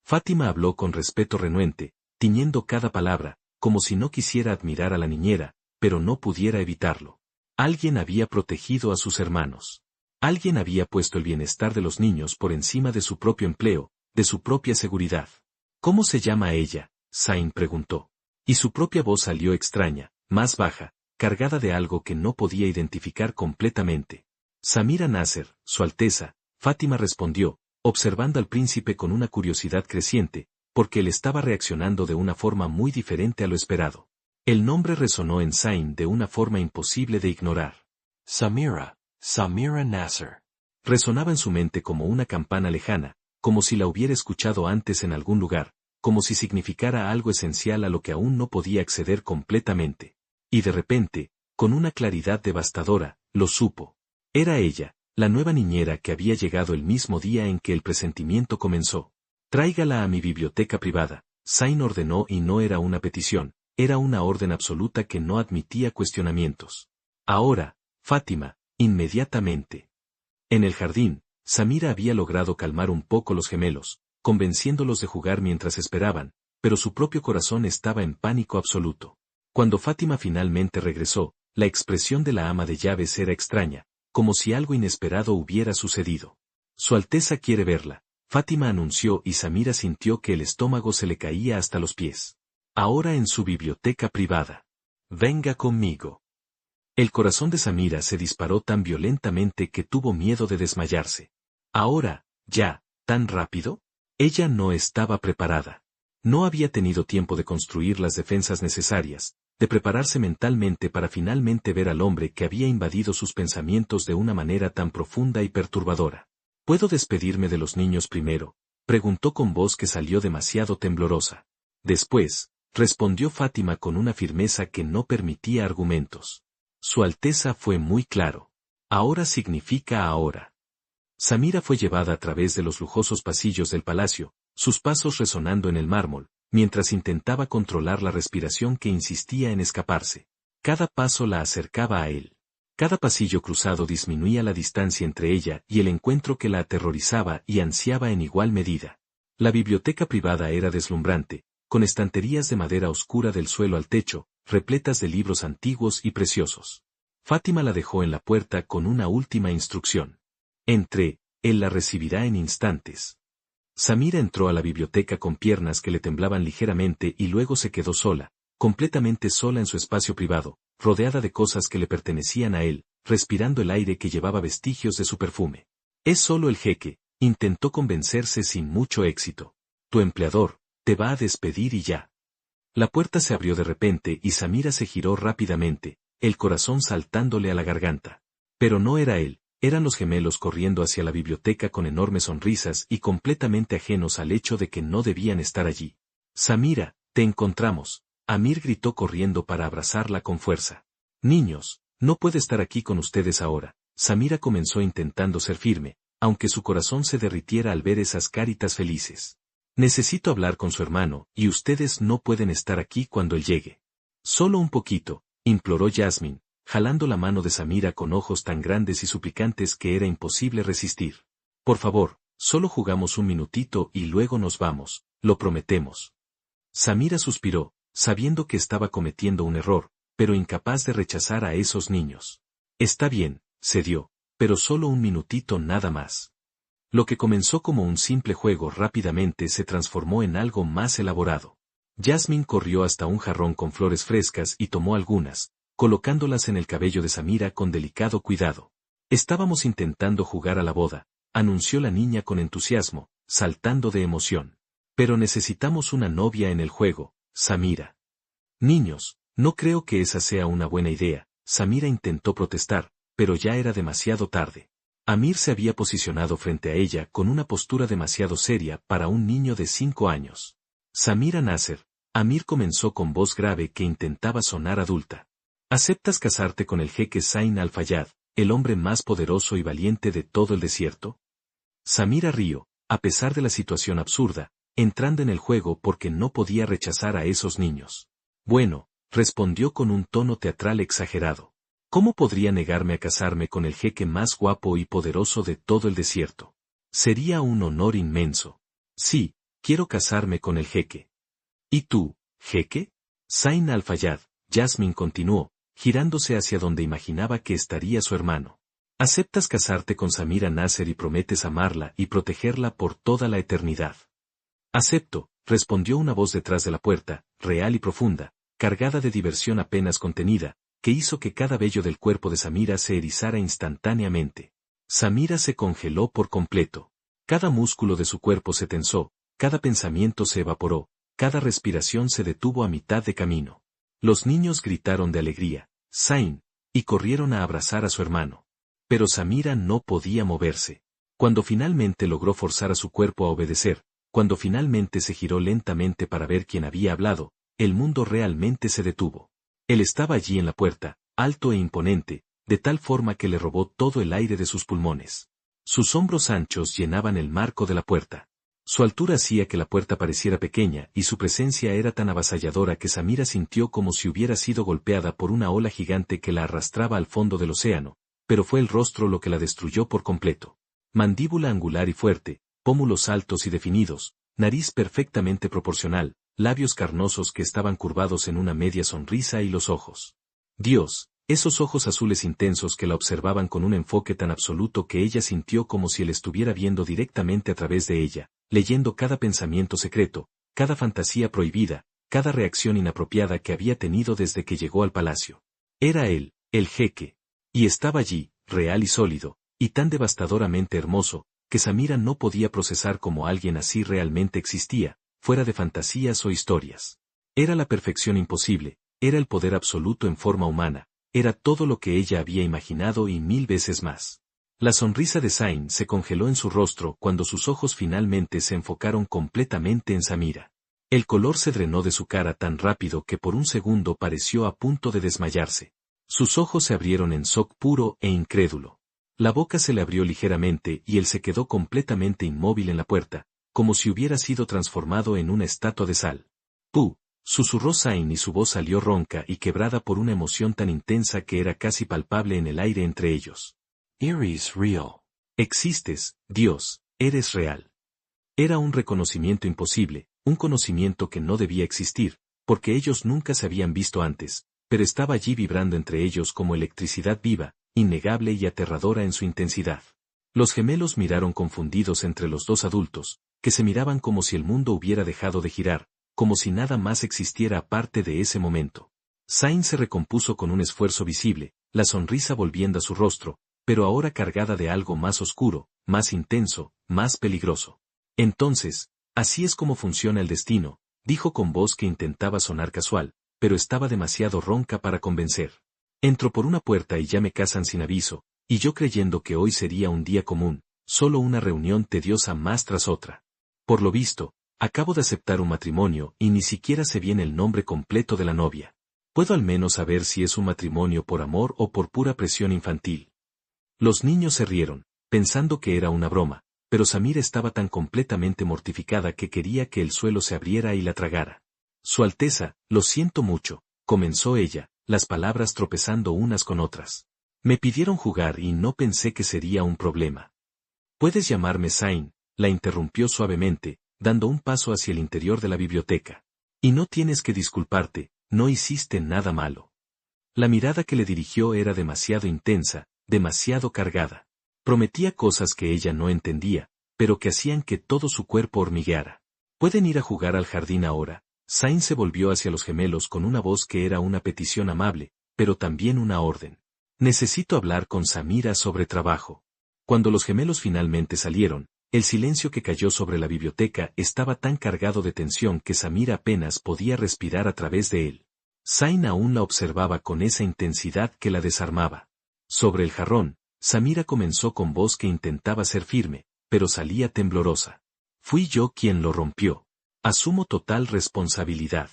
Fátima habló con respeto renuente, tiñendo cada palabra, como si no quisiera admirar a la niñera, pero no pudiera evitarlo. Alguien había protegido a sus hermanos. Alguien había puesto el bienestar de los niños por encima de su propio empleo, de su propia seguridad. ¿Cómo se llama ella? Zayn preguntó. Y su propia voz salió extraña, más baja, cargada de algo que no podía identificar completamente. Samira Nasser, Su Alteza, Fátima respondió, observando al príncipe con una curiosidad creciente, porque él estaba reaccionando de una forma muy diferente a lo esperado. El nombre resonó en Zayn de una forma imposible de ignorar. Samira Nasser. Resonaba en su mente como una campana lejana, como si la hubiera escuchado antes en algún lugar, como si significara algo esencial a lo que aún no podía acceder completamente. Y de repente, con una claridad devastadora, lo supo. Era ella, la nueva niñera que había llegado el mismo día en que el presentimiento comenzó. Tráigala a mi biblioteca privada, Zayn ordenó, y no era una petición, era una orden absoluta que no admitía cuestionamientos. Ahora, Fátima, inmediatamente. En el jardín, Samira había logrado calmar un poco los gemelos, convenciéndolos de jugar mientras esperaban, pero su propio corazón estaba en pánico absoluto. Cuando Fátima finalmente regresó, la expresión de la ama de llaves era extraña, como si algo inesperado hubiera sucedido. Su Alteza quiere verla, Fátima anunció, y Samira sintió que el estómago se le caía hasta los pies. Ahora en su biblioteca privada. Venga conmigo. El corazón de Samira se disparó tan violentamente que tuvo miedo de desmayarse. Ahora, ya, ¿tan rápido? Ella no estaba preparada. No había tenido tiempo de construir las defensas necesarias, de prepararse mentalmente para finalmente ver al hombre que había invadido sus pensamientos de una manera tan profunda y perturbadora. ¿Puedo despedirme de los niños primero?, preguntó con voz que salió demasiado temblorosa. Después, respondió Fátima con una firmeza que no permitía argumentos. Su Alteza fue muy claro. Ahora significa ahora. Samira fue llevada a través de los lujosos pasillos del palacio, sus pasos resonando en el mármol, mientras intentaba controlar la respiración que insistía en escaparse. Cada paso la acercaba a él. Cada pasillo cruzado disminuía la distancia entre ella y el encuentro que la aterrorizaba y ansiaba en igual medida. La biblioteca privada era deslumbrante, con estanterías de madera oscura del suelo al techo, repletas de libros antiguos y preciosos. Fátima la dejó en la puerta con una última instrucción. Entre, él la recibirá en instantes. Samira entró a la biblioteca con piernas que le temblaban ligeramente y luego se quedó sola, completamente sola en su espacio privado, rodeada de cosas que le pertenecían a él, respirando el aire que llevaba vestigios de su perfume. Es solo el jeque, intentó convencerse sin mucho éxito. Tu empleador, te va a despedir y ya. La puerta se abrió de repente y Samira se giró rápidamente, el corazón saltándole a la garganta. Pero no era él, eran los gemelos corriendo hacia la biblioteca con enormes sonrisas y completamente ajenos al hecho de que no debían estar allí. Samira, te encontramos, Amir gritó corriendo para abrazarla con fuerza. Niños, no puede estar aquí con ustedes ahora. Samira comenzó intentando ser firme, aunque su corazón se derritiera al ver esas caritas felices. Necesito hablar con su hermano, y ustedes no pueden estar aquí cuando él llegue. Solo un poquito, imploró Jasmine, jalando la mano de Samira con ojos tan grandes y suplicantes que era imposible resistir. Por favor, solo jugamos un minutito y luego nos vamos, lo prometemos. Samira suspiró, sabiendo que estaba cometiendo un error, pero incapaz de rechazar a esos niños. Está bien, cedió, pero solo un minutito nada más. Lo que comenzó como un simple juego rápidamente se transformó en algo más elaborado. Jasmine corrió hasta un jarrón con flores frescas y tomó algunas, colocándolas en el cabello de Samira con delicado cuidado. Estábamos intentando jugar a la boda, anunció la niña con entusiasmo, saltando de emoción. Pero necesitamos una novia en el juego, Samira. Niños, no creo que esa sea una buena idea, Samira intentó protestar, pero ya era demasiado tarde. Amir se había posicionado frente a ella con una postura demasiado seria para un niño de 5 años. Samira Nasser, Amir comenzó con voz grave que intentaba sonar adulta. ¿Aceptas casarte con el jeque Zain al-Fayyad, el hombre más poderoso y valiente de todo el desierto? Samira rió, a pesar de la situación absurda, entrando en el juego porque no podía rechazar a esos niños. Bueno, respondió con un tono teatral exagerado. ¿Cómo podría negarme a casarme con el jeque más guapo y poderoso de todo el desierto? Sería un honor inmenso. Sí, quiero casarme con el jeque. ¿Y tú, jeque? Zain al-Fayyad, Jasmine continuó, girándose hacia donde imaginaba que estaría su hermano. ¿Aceptas casarte con Samira Nasser y prometes amarla y protegerla por toda la eternidad? Acepto, respondió una voz detrás de la puerta, real y profunda, cargada de diversión apenas contenida, que hizo que cada vello del cuerpo de Samira se erizara instantáneamente. Samira se congeló por completo. Cada músculo de su cuerpo se tensó, cada pensamiento se evaporó, cada respiración se detuvo a mitad de camino. Los niños gritaron de alegría, Zain, y corrieron a abrazar a su hermano. Pero Samira no podía moverse. Cuando finalmente logró forzar a su cuerpo a obedecer, cuando finalmente se giró lentamente para ver quién había hablado, el mundo realmente se detuvo. Él estaba allí en la puerta, alto e imponente, de tal forma que le robó todo el aire de sus pulmones. Sus hombros anchos llenaban el marco de la puerta. Su altura hacía que la puerta pareciera pequeña y su presencia era tan avasalladora que Samira sintió como si hubiera sido golpeada por una ola gigante que la arrastraba al fondo del océano, pero fue el rostro lo que la destruyó por completo. Mandíbula angular y fuerte, pómulos altos y definidos, nariz perfectamente proporcional, labios carnosos que estaban curvados en una media sonrisa y los ojos. Dios, esos ojos azules intensos que la observaban con un enfoque tan absoluto que ella sintió como si él estuviera viendo directamente a través de ella, leyendo cada pensamiento secreto, cada fantasía prohibida, cada reacción inapropiada que había tenido desde que llegó al palacio. Era él, el jeque. Y estaba allí, real y sólido, y tan devastadoramente hermoso, que Samira no podía procesar cómo alguien así realmente existía, fuera de fantasías o historias. Era la perfección imposible, era el poder absoluto en forma humana, era todo lo que ella había imaginado y 1000 veces más. La sonrisa de Zain se congeló en su rostro cuando sus ojos finalmente se enfocaron completamente en Samira. El color se drenó de su cara tan rápido que por un segundo pareció a punto de desmayarse. Sus ojos se abrieron en shock puro e incrédulo. La boca se le abrió ligeramente y él se quedó completamente inmóvil en la puerta, como si hubiera sido transformado en una estatua de sal. ¡Puh! Susurró Zain y su voz salió ronca y quebrada por una emoción tan intensa que era casi palpable en el aire entre ellos. Eres real. Existes, Dios, eres real. Era un reconocimiento imposible, un conocimiento que no debía existir, porque ellos nunca se habían visto antes, pero estaba allí vibrando entre ellos como electricidad viva, innegable y aterradora en su intensidad. Los gemelos miraron confundidos entre los dos adultos, que se miraban como si el mundo hubiera dejado de girar, como si nada más existiera aparte de ese momento. Zain se recompuso con un esfuerzo visible, la sonrisa volviendo a su rostro, pero ahora cargada de algo más oscuro, más intenso, más peligroso. Entonces, así es como funciona el destino, dijo con voz que intentaba sonar casual, pero estaba demasiado ronca para convencer. Entro por una puerta y ya me casan sin aviso, y yo creyendo que hoy sería un día común, solo una reunión tediosa más tras otra. Por lo visto, acabo de aceptar un matrimonio y ni siquiera sé bien el nombre completo de la novia. ¿Puedo al menos saber si es un matrimonio por amor o por pura presión infantil? Los niños se rieron, pensando que era una broma, pero Samira estaba tan completamente mortificada que quería que el suelo se abriera y la tragara. Su Alteza, lo siento mucho, comenzó ella, las palabras tropezando unas con otras. Me pidieron jugar y no pensé que sería un problema. Puedes llamarme Zain, la interrumpió suavemente, dando un paso hacia el interior de la biblioteca. Y no tienes que disculparte, no hiciste nada malo. La mirada que le dirigió era demasiado intensa, demasiado cargada. Prometía cosas que ella no entendía, pero que hacían que todo su cuerpo hormigueara. ¿Pueden ir a jugar al jardín ahora? Zayn se volvió hacia los gemelos con una voz que era una petición amable, pero también una orden. Necesito hablar con Samira sobre trabajo. Cuando los gemelos finalmente salieron, el silencio que cayó sobre la biblioteca estaba tan cargado de tensión que Samira apenas podía respirar a través de él. Zayn aún la observaba con esa intensidad que la desarmaba. Sobre el jarrón, Samira comenzó con voz que intentaba ser firme, pero salía temblorosa. Fui yo quien lo rompió. Asumo total responsabilidad.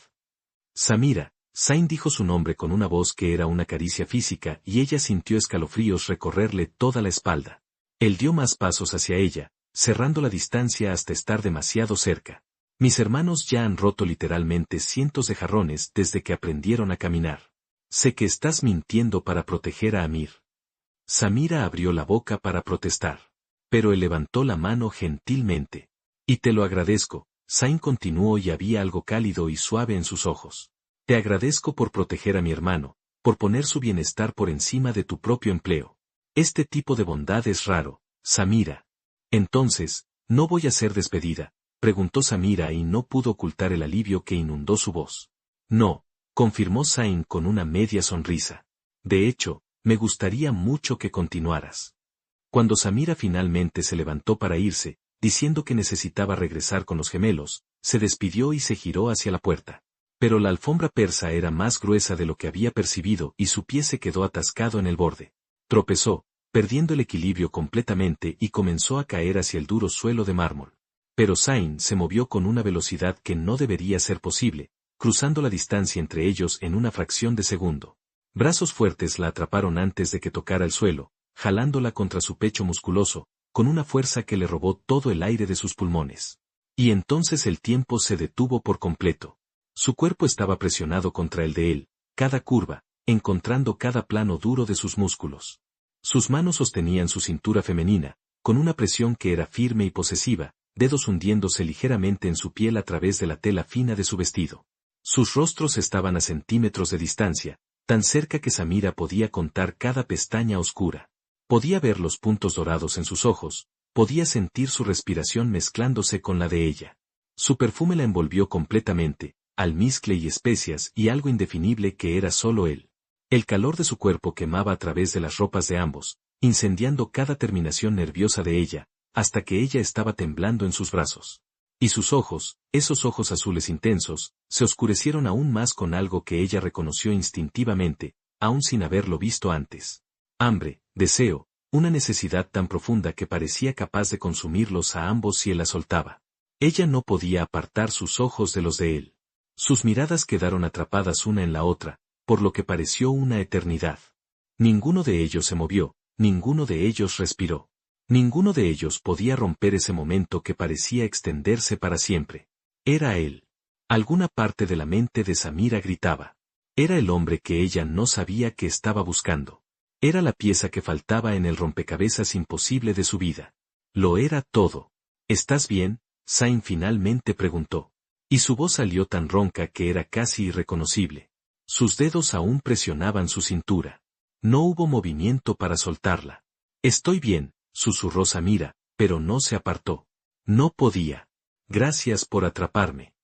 Samira, Zayn dijo su nombre con una voz que era una caricia física y ella sintió escalofríos recorrerle toda la espalda. Él dio más pasos hacia ella, cerrando la distancia hasta estar demasiado cerca. Mis hermanos ya han roto literalmente cientos de jarrones desde que aprendieron a caminar. Sé que estás mintiendo para proteger a Amir. Samira abrió la boca para protestar. Pero él levantó la mano gentilmente. Y te lo agradezco, Zayn continuó y había algo cálido y suave en sus ojos. Te agradezco por proteger a mi hermano, por poner su bienestar por encima de tu propio empleo. Este tipo de bondad es raro, Samira. Entonces, ¿no voy a ser despedida?, preguntó Samira y no pudo ocultar el alivio que inundó su voz. No, confirmó Zayn con una media sonrisa. De hecho, me gustaría mucho que continuaras. Cuando Samira finalmente se levantó para irse, diciendo que necesitaba regresar con los gemelos, se despidió y se giró hacia la puerta. Pero la alfombra persa era más gruesa de lo que había percibido y su pie se quedó atascado en el borde. Tropezó, perdiendo el equilibrio completamente y comenzó a caer hacia el duro suelo de mármol. Pero Zayn se movió con una velocidad que no debería ser posible, cruzando la distancia entre ellos en una fracción de segundo. Brazos fuertes la atraparon antes de que tocara el suelo, jalándola contra su pecho musculoso, con una fuerza que le robó todo el aire de sus pulmones. Y entonces el tiempo se detuvo por completo. Su cuerpo estaba presionado contra el de él, cada curva, encontrando cada plano duro de sus músculos. Sus manos sostenían su cintura femenina, con una presión que era firme y posesiva, dedos hundiéndose ligeramente en su piel a través de la tela fina de su vestido. Sus rostros estaban a centímetros de distancia, tan cerca que Samira podía contar cada pestaña oscura. Podía ver los puntos dorados en sus ojos, podía sentir su respiración mezclándose con la de ella. Su perfume la envolvió completamente, almizcle y especias y algo indefinible que era solo él. El calor de su cuerpo quemaba a través de las ropas de ambos, incendiando cada terminación nerviosa de ella, hasta que ella estaba temblando en sus brazos. Y sus ojos, esos ojos azules intensos, se oscurecieron aún más con algo que ella reconoció instintivamente, aún sin haberlo visto antes. Hambre, deseo, una necesidad tan profunda que parecía capaz de consumirlos a ambos si él la soltaba. Ella no podía apartar sus ojos de los de él. Sus miradas quedaron atrapadas una en la otra, por lo que pareció una eternidad. Ninguno de ellos se movió, ninguno de ellos respiró. Ninguno de ellos podía romper ese momento que parecía extenderse para siempre. Era él. Alguna parte de la mente de Samira gritaba. Era el hombre que ella no sabía que estaba buscando. Era la pieza que faltaba en el rompecabezas imposible de su vida. Lo era todo. ¿Estás bien?, Zayn finalmente preguntó. Y su voz salió tan ronca que era casi irreconocible. Sus dedos aún presionaban su cintura. No hubo movimiento para soltarla. Estoy bien, susurró Samira, pero no se apartó. No podía. Gracias por atraparme.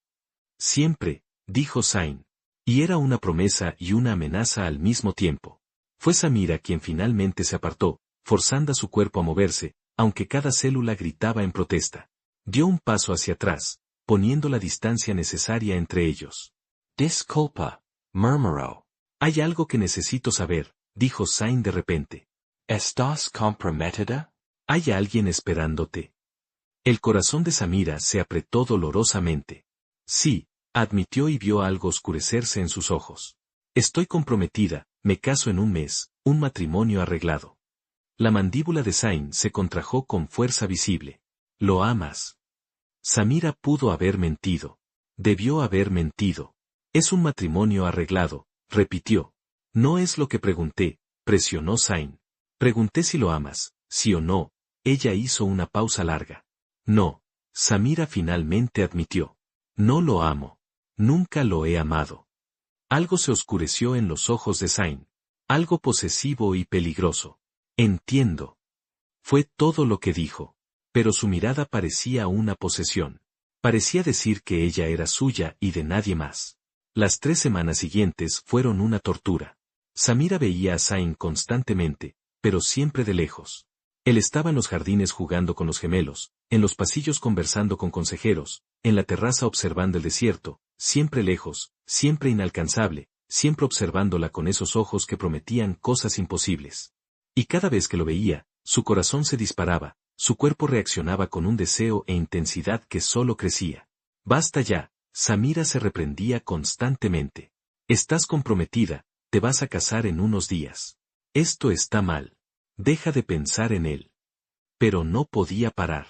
Siempre, dijo Zayn. Y era una promesa y una amenaza al mismo tiempo. Fue Samira quien finalmente se apartó, forzando a su cuerpo a moverse, aunque cada célula gritaba en protesta. Dio un paso hacia atrás, poniendo la distancia necesaria entre ellos. Disculpa, murmuró. Hay algo que necesito saber, dijo Zayn de repente. ¿Estás comprometida? ¿Hay alguien esperándote? El corazón de Samira se apretó dolorosamente. Sí, admitió y vio algo oscurecerse en sus ojos. Estoy comprometida, me caso en un mes, un matrimonio arreglado. La mandíbula de Zayn se contrajo con fuerza visible. ¿Lo amas? Samira pudo haber mentido. Debió haber mentido. Es un matrimonio arreglado, repitió. No es lo que pregunté, presionó Zayn. Pregunté si lo amas, sí o no. Ella hizo una pausa larga. No, Samira finalmente admitió. No lo amo. Nunca lo he amado. Algo se oscureció en los ojos de Zayn. Algo posesivo y peligroso. Entiendo. Fue todo lo que dijo. Pero su mirada parecía una posesión. Parecía decir que ella era suya y de nadie más. Las 3 semanas siguientes fueron una tortura. Samira veía a Zayn constantemente, pero siempre de lejos. Él estaba en los jardines jugando con los gemelos, en los pasillos conversando con consejeros, en la terraza observando el desierto, siempre lejos, siempre inalcanzable, siempre observándola con esos ojos que prometían cosas imposibles. Y cada vez que lo veía, su corazón se disparaba, su cuerpo reaccionaba con un deseo e intensidad que solo crecía. Basta ya, Samira se reprendía constantemente. Estás comprometida, te vas a casar en unos días. Esto está mal. Deja de pensar en él. Pero no podía parar.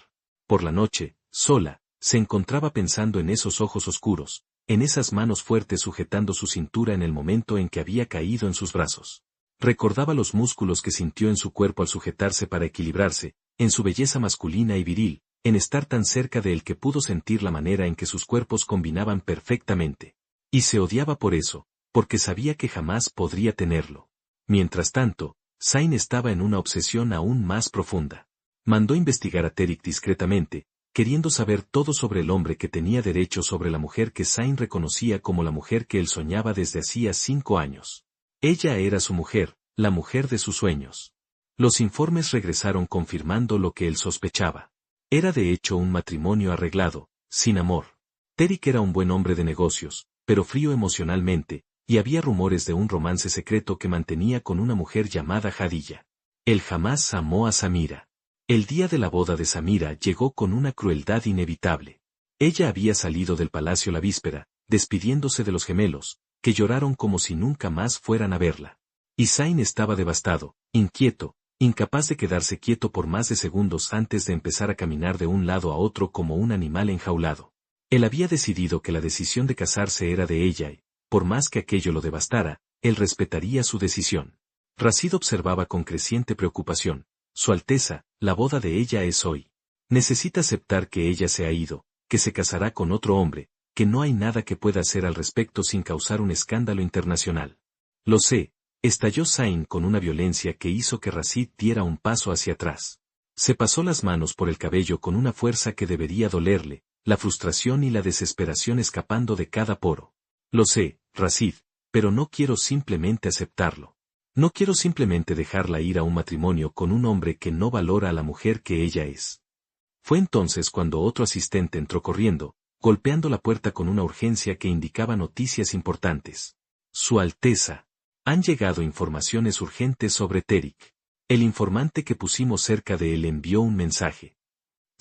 Por la noche, sola, se encontraba pensando en esos ojos oscuros, en esas manos fuertes sujetando su cintura en el momento en que había caído en sus brazos. Recordaba los músculos que sintió en su cuerpo al sujetarse para equilibrarse, en su belleza masculina y viril, en estar tan cerca de él que pudo sentir la manera en que sus cuerpos combinaban perfectamente. Y se odiaba por eso, porque sabía que jamás podría tenerlo. Mientras tanto, Zayn estaba en una obsesión aún más profunda. Mandó investigar a Terik discretamente, queriendo saber todo sobre el hombre que tenía derecho sobre la mujer que Zayn reconocía como la mujer que él soñaba desde hacía 5 años. Ella era su mujer, la mujer de sus sueños. Los informes regresaron confirmando lo que él sospechaba. Era de hecho un matrimonio arreglado, sin amor. Terik era un buen hombre de negocios, pero frío emocionalmente, y había rumores de un romance secreto que mantenía con una mujer llamada Hadilla. Él jamás amó a Samira. El día de la boda de Samira llegó con una crueldad inevitable. Ella había salido del palacio la víspera, despidiéndose de los gemelos, que lloraron como si nunca más fueran a verla. Y Zayn estaba devastado, inquieto, incapaz de quedarse quieto por más de segundos antes de empezar a caminar de un lado a otro como un animal enjaulado. Él había decidido que la decisión de casarse era de ella y, por más que aquello lo devastara, él respetaría su decisión. Rashid observaba con creciente preocupación. Su Alteza, la boda de ella es hoy. Necesita aceptar que ella se ha ido, que se casará con otro hombre, que no hay nada que pueda hacer al respecto sin causar un escándalo internacional. Lo sé, estalló Zayn con una violencia que hizo que Rashid diera un paso hacia atrás. Se pasó las manos por el cabello con una fuerza que debería dolerle, la frustración y la desesperación escapando de cada poro. Lo sé, Rashid, pero no quiero simplemente aceptarlo. No quiero simplemente dejarla ir a un matrimonio con un hombre que no valora a la mujer que ella es. Fue entonces cuando otro asistente entró corriendo, golpeando la puerta con una urgencia que indicaba noticias importantes. Su Alteza. Han llegado informaciones urgentes sobre Terik. El informante que pusimos cerca de él envió un mensaje.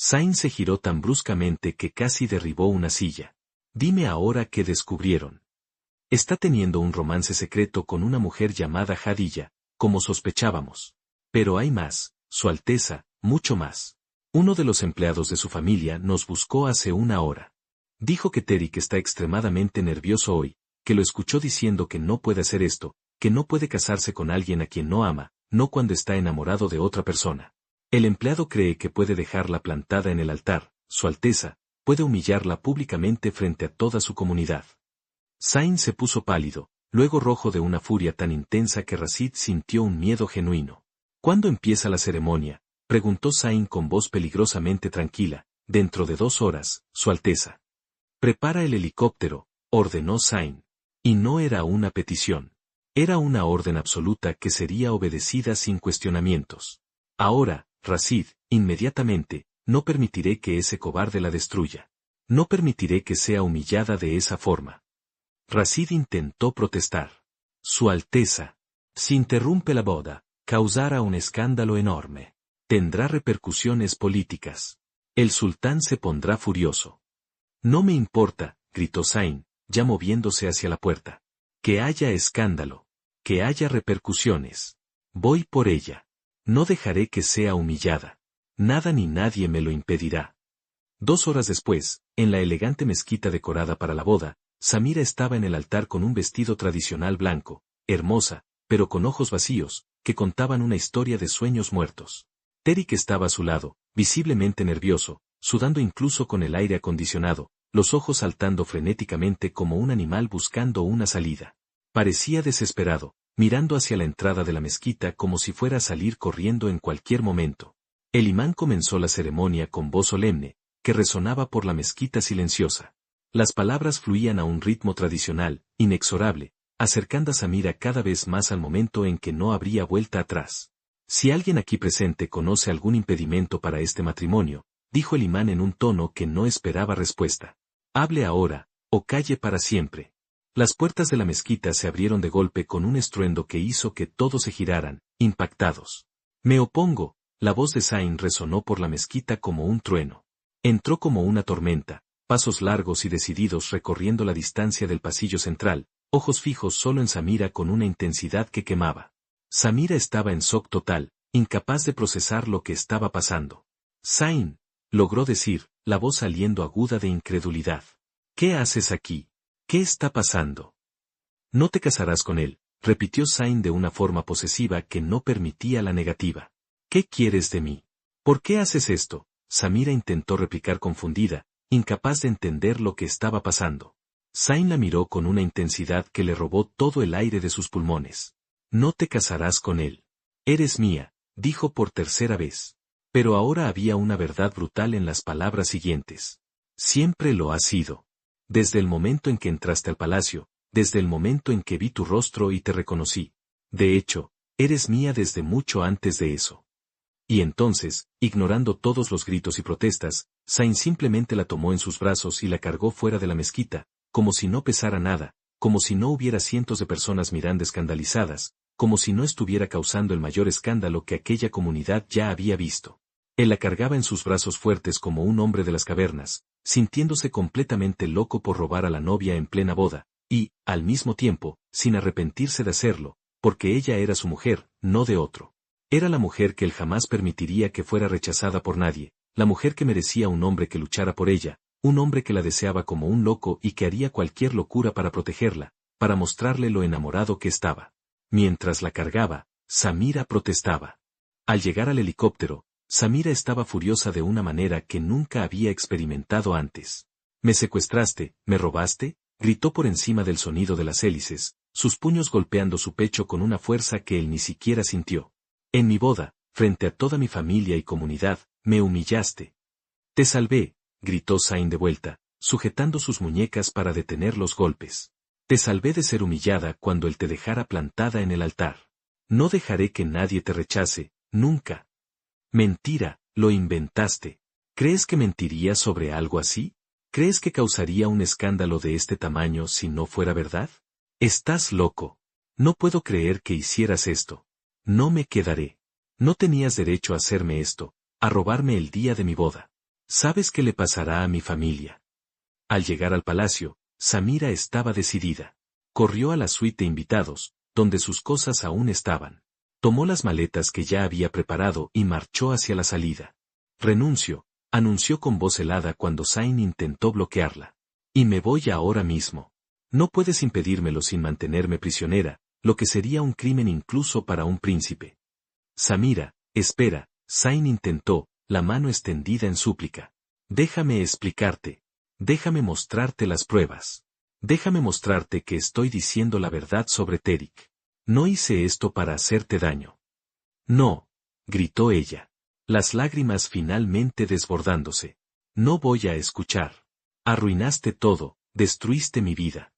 Zayn se giró tan bruscamente que casi derribó una silla. Dime ahora qué descubrieron. Está teniendo un romance secreto con una mujer llamada Hadilla, como sospechábamos. Pero hay más, Su Alteza, mucho más. Uno de los empleados de su familia nos buscó hace 1 hora. Dijo que Terik está extremadamente nervioso hoy, que lo escuchó diciendo que no puede hacer esto, que no puede casarse con alguien a quien no ama, no cuando está enamorado de otra persona. El empleado cree que puede dejarla plantada en el altar, Su Alteza, puede humillarla públicamente frente a toda su comunidad. Zayn se puso pálido, luego rojo de una furia tan intensa que Rashid sintió un miedo genuino. ¿Cuándo empieza la ceremonia?, preguntó Zayn con voz peligrosamente tranquila. Dentro de 2 horas, Su Alteza. Prepara el helicóptero, ordenó Zayn. Y no era una petición. Era una orden absoluta que sería obedecida sin cuestionamientos. Ahora, Rashid, inmediatamente, no permitiré que ese cobarde la destruya. No permitiré que sea humillada de esa forma. Rashid intentó protestar. Su Alteza. Si interrumpe la boda, causará un escándalo enorme. Tendrá repercusiones políticas. El sultán se pondrá furioso. No me importa, gritó Zayn, ya moviéndose hacia la puerta. Que haya escándalo. Que haya repercusiones. Voy por ella. No dejaré que sea humillada. Nada ni nadie me lo impedirá. 2 horas después, en la elegante mezquita decorada para la boda, Samira estaba en el altar con un vestido tradicional blanco, hermosa, pero con ojos vacíos, que contaban una historia de sueños muertos. Terik estaba a su lado, visiblemente nervioso, sudando incluso con el aire acondicionado, los ojos saltando frenéticamente como un animal buscando una salida. Parecía desesperado, mirando hacia la entrada de la mezquita como si fuera a salir corriendo en cualquier momento. El imán comenzó la ceremonia con voz solemne, que resonaba por la mezquita silenciosa. Las palabras fluían a un ritmo tradicional, inexorable, acercando a Samira cada vez más al momento en que no habría vuelta atrás. Si alguien aquí presente conoce algún impedimento para este matrimonio, dijo el imán en un tono que no esperaba respuesta. Hable ahora, o calle para siempre. Las puertas de la mezquita se abrieron de golpe con un estruendo que hizo que todos se giraran, impactados. Me opongo, la voz de Zayn resonó por la mezquita como un trueno. Entró como una tormenta, pasos largos y decididos recorriendo la distancia del pasillo central, ojos fijos solo en Samira con una intensidad que quemaba. Samira estaba en shock total, incapaz de procesar lo que estaba pasando. Zayn, logró decir, la voz saliendo aguda de incredulidad. ¿Qué haces aquí? ¿Qué está pasando? No te casarás con él, repitió Zayn de una forma posesiva que no permitía la negativa. ¿Qué quieres de mí? ¿Por qué haces esto? Samira intentó replicar confundida, incapaz de entender lo que estaba pasando. Zayn la miró con una intensidad que le robó todo el aire de sus pulmones. No te casarás con él. Eres mía, dijo por tercera vez. Pero ahora había una verdad brutal en las palabras siguientes. Siempre lo has sido. Desde el momento en que entraste al palacio, desde el momento en que vi tu rostro y te reconocí. De hecho, eres mía desde mucho antes de eso. Y entonces, ignorando todos los gritos y protestas, Zayn simplemente la tomó en sus brazos y la cargó fuera de la mezquita, como si no pesara nada, como si no hubiera cientos de personas mirando escandalizadas, como si no estuviera causando el mayor escándalo que aquella comunidad ya había visto. Él la cargaba en sus brazos fuertes como un hombre de las cavernas, sintiéndose completamente loco por robar a la novia en plena boda, y, al mismo tiempo, sin arrepentirse de hacerlo, porque ella era su mujer, no de otro. Era la mujer que él jamás permitiría que fuera rechazada por nadie, la mujer que merecía un hombre que luchara por ella, un hombre que la deseaba como un loco y que haría cualquier locura para protegerla, para mostrarle lo enamorado que estaba. Mientras la cargaba, Samira protestaba. Al llegar al helicóptero, Samira estaba furiosa de una manera que nunca había experimentado antes. «¿Me secuestraste, me robaste?», gritó por encima del sonido de las hélices, sus puños golpeando su pecho con una fuerza que él ni siquiera sintió. «En mi boda, frente a toda mi familia y comunidad, me humillaste». «Te salvé», gritó Zayn de vuelta, sujetando sus muñecas para detener los golpes. «Te salvé de ser humillada cuando él te dejara plantada en el altar. No dejaré que nadie te rechace, nunca». «Mentira, lo inventaste. ¿Crees que mentiría sobre algo así? ¿Crees que causaría un escándalo de este tamaño si no fuera verdad? Estás loco. No puedo creer que hicieras esto. No me quedaré. No tenías derecho a hacerme esto, a robarme el día de mi boda. ¿Sabes qué le pasará a mi familia?». Al llegar al palacio, Samira estaba decidida. Corrió a la suite de invitados, donde sus cosas aún estaban. Tomó las maletas que ya había preparado y marchó hacia la salida. «Renuncio», anunció con voz helada cuando Zayn intentó bloquearla. «Y me voy ahora mismo. No puedes impedírmelo sin mantenerme prisionera, lo que sería un crimen incluso para un príncipe». «Samira, espera», Zayn intentó, la mano extendida en súplica. «Déjame explicarte. Déjame mostrarte las pruebas. Déjame mostrarte que estoy diciendo la verdad sobre Terik. No hice esto para hacerte daño». «No», gritó ella. Las lágrimas finalmente desbordándose. «No voy a escuchar. Arruinaste todo, destruiste mi vida».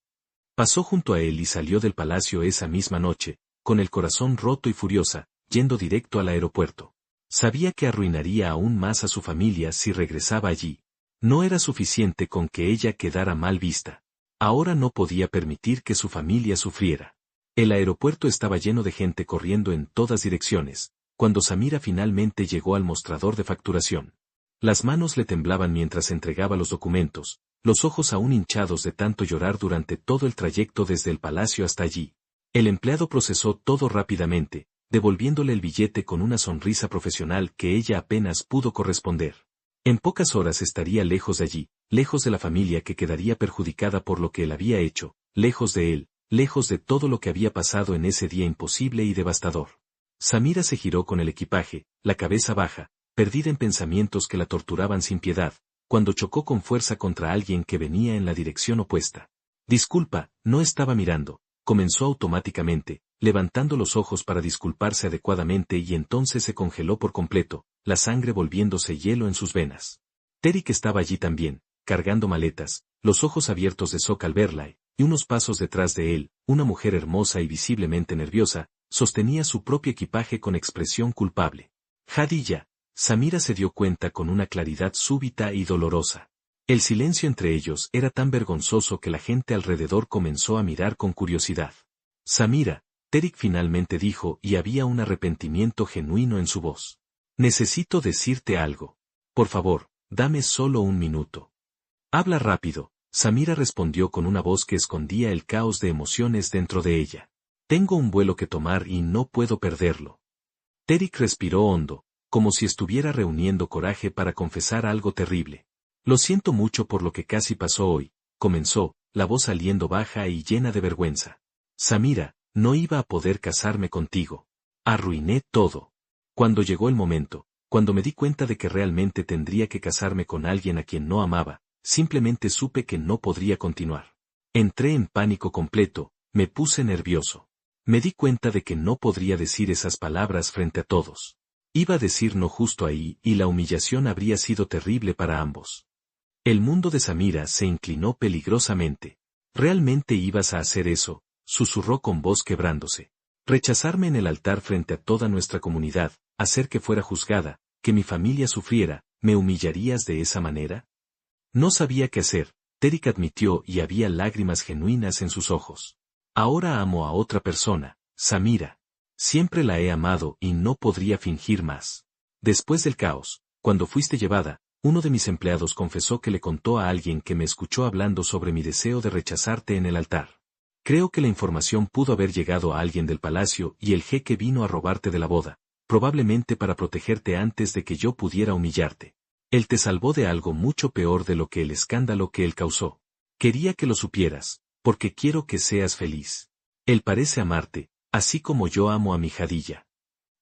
Pasó junto a él y salió del palacio esa misma noche, con el corazón roto y furiosa, yendo directo al aeropuerto. Sabía que arruinaría aún más a su familia si regresaba allí. No era suficiente con que ella quedara mal vista. Ahora no podía permitir que su familia sufriera. El aeropuerto estaba lleno de gente corriendo en todas direcciones, cuando Samira finalmente llegó al mostrador de facturación. Las manos le temblaban mientras entregaba los documentos, los ojos aún hinchados de tanto llorar durante todo el trayecto desde el palacio hasta allí. El empleado procesó todo rápidamente, devolviéndole el billete con una sonrisa profesional que ella apenas pudo corresponder. En pocas horas estaría lejos de allí, lejos de la familia que quedaría perjudicada por lo que él había hecho, lejos de él, lejos de todo lo que había pasado en ese día imposible y devastador. Samira se giró con el equipaje, la cabeza baja, perdida en pensamientos que la torturaban sin piedad, cuando chocó con fuerza contra alguien que venía en la dirección opuesta. «Disculpa, no estaba mirando», comenzó automáticamente, levantando los ojos para disculparse adecuadamente y entonces se congeló por completo, la sangre volviéndose hielo en sus venas. Terik estaba allí también, cargando maletas, los ojos abiertos de shock al verla, y unos pasos detrás de él, una mujer hermosa y visiblemente nerviosa, sostenía su propio equipaje con expresión culpable. Hadilla. Samira se dio cuenta con una claridad súbita y dolorosa. El silencio entre ellos era tan vergonzoso que la gente alrededor comenzó a mirar con curiosidad. Samira, Terik finalmente dijo, y había un arrepentimiento genuino en su voz. Necesito decirte algo. Por favor, dame solo un minuto. Habla rápido, Samira respondió con una voz que escondía el caos de emociones dentro de ella. Tengo un vuelo que tomar y no puedo perderlo. Terik respiró hondo, como si estuviera reuniendo coraje para confesar algo terrible. Lo siento mucho por lo que casi pasó hoy, comenzó, la voz saliendo baja y llena de vergüenza. Samira, no iba a poder casarme contigo. Arruiné todo. Cuando llegó el momento, cuando me di cuenta de que realmente tendría que casarme con alguien a quien no amaba, simplemente supe que no podría continuar. Entré en pánico completo, me puse nervioso. Me di cuenta de que no podría decir esas palabras frente a todos. Iba a decir no justo ahí y la humillación habría sido terrible para ambos. El mundo de Samira se inclinó peligrosamente. ¿Realmente ibas a hacer eso?, susurró con voz quebrándose. Rechazarme en el altar frente a toda nuestra comunidad, hacer que fuera juzgada, que mi familia sufriera, ¿me humillarías de esa manera? No sabía qué hacer, Terik admitió y había lágrimas genuinas en sus ojos. Ahora amo a otra persona, Samira. Siempre la he amado y no podría fingir más. Después del caos, cuando fuiste llevada, uno de mis empleados confesó que le contó a alguien que me escuchó hablando sobre mi deseo de rechazarte en el altar. Creo que la información pudo haber llegado a alguien del palacio y el jeque vino a robarte de la boda, probablemente para protegerte antes de que yo pudiera humillarte. Él te salvó de algo mucho peor de lo que el escándalo que él causó. Quería que lo supieras, porque quiero que seas feliz. Él parece amarte, así como yo amo a mi Hadilla.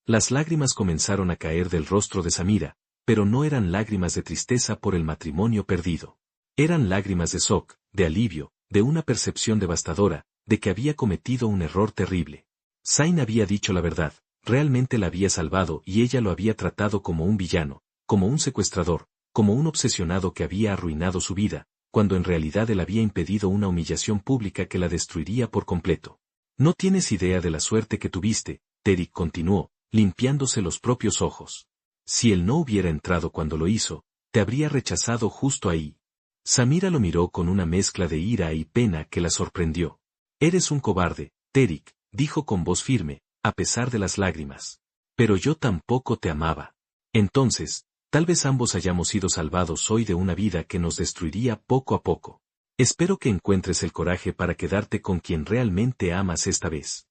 Las lágrimas comenzaron a caer del rostro de Samira, pero no eran lágrimas de tristeza por el matrimonio perdido. Eran lágrimas de shock, de alivio, de una percepción devastadora, de que había cometido un error terrible. Zayn había dicho la verdad, realmente la había salvado y ella lo había tratado como un villano, como un secuestrador, como un obsesionado que había arruinado su vida, cuando en realidad él había impedido una humillación pública que la destruiría por completo. No tienes idea de la suerte que tuviste, Terik continuó, limpiándose los propios ojos. Si él no hubiera entrado cuando lo hizo, te habría rechazado justo ahí. Samira lo miró con una mezcla de ira y pena que la sorprendió. Eres un cobarde, Terik, dijo con voz firme, a pesar de las lágrimas. Pero yo tampoco te amaba. Entonces, tal vez ambos hayamos sido salvados hoy de una vida que nos destruiría poco a poco. Espero que encuentres el coraje para quedarte con quien realmente amas esta vez.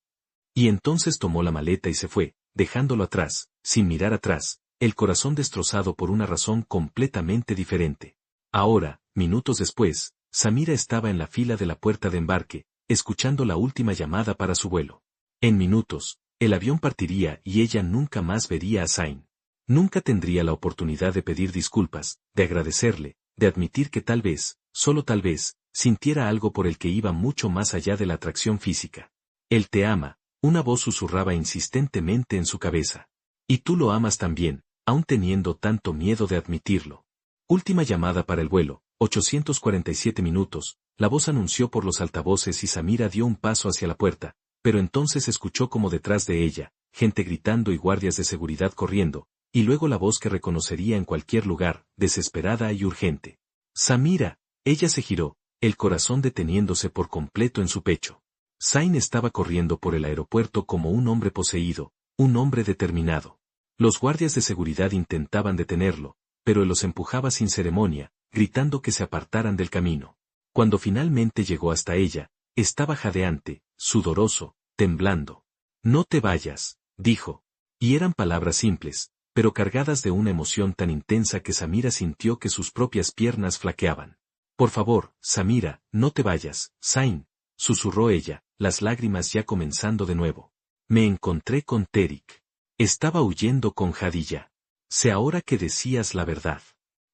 Y entonces tomó la maleta y se fue, dejándolo atrás, sin mirar atrás, el corazón destrozado por una razón completamente diferente. Ahora, minutos después, Samira estaba en la fila de la puerta de embarque, escuchando la última llamada para su vuelo. En minutos, el avión partiría y ella nunca más vería a Zayn. Nunca tendría la oportunidad de pedir disculpas, de agradecerle, de admitir que tal vez, solo tal vez, sintiera algo por el que iba mucho más allá de la atracción física. Él te ama, una voz susurraba insistentemente en su cabeza. Y tú lo amas también, aun teniendo tanto miedo de admitirlo. Última llamada para el vuelo, 847 minutos, la voz anunció por los altavoces y Samira dio un paso hacia la puerta, pero entonces escuchó como detrás de ella, gente gritando y guardias de seguridad corriendo, y luego la voz que reconocería en cualquier lugar, desesperada y urgente. Samira, ella se giró, el corazón deteniéndose por completo en su pecho. Zayn estaba corriendo por el aeropuerto como un hombre poseído, un hombre determinado. Los guardias de seguridad intentaban detenerlo, pero él los empujaba sin ceremonia, gritando que se apartaran del camino. Cuando finalmente llegó hasta ella, estaba jadeante, sudoroso, temblando. No te vayas, dijo. Y eran palabras simples, pero cargadas de una emoción tan intensa que Samira sintió que sus propias piernas flaqueaban. Por favor, Samira, no te vayas, Zayn, susurró ella, las lágrimas ya comenzando de nuevo. Me encontré con Terik. Estaba huyendo con Hadilla. Sé ahora que decías la verdad.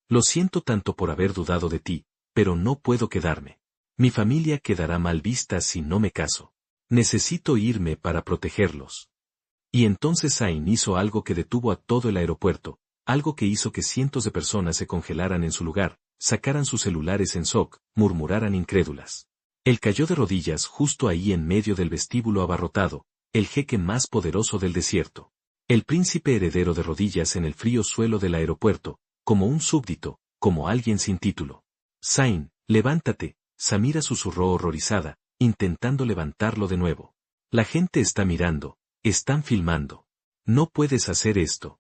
Lo siento tanto por haber dudado de ti, pero no puedo quedarme. Mi familia quedará mal vista si no me caso. Necesito irme para protegerlos. Y entonces Zayn hizo algo que detuvo a todo el aeropuerto, algo que hizo que cientos de personas se congelaran en su lugar, sacaran sus celulares en shock, murmuraran incrédulas. Él cayó de rodillas justo ahí en medio del vestíbulo abarrotado, el jeque más poderoso del desierto. El príncipe heredero de rodillas en el frío suelo del aeropuerto, como un súbdito, como alguien sin título. Zayn, levántate, Samira susurró horrorizada, intentando levantarlo de nuevo. La gente está mirando, están filmando. No puedes hacer esto.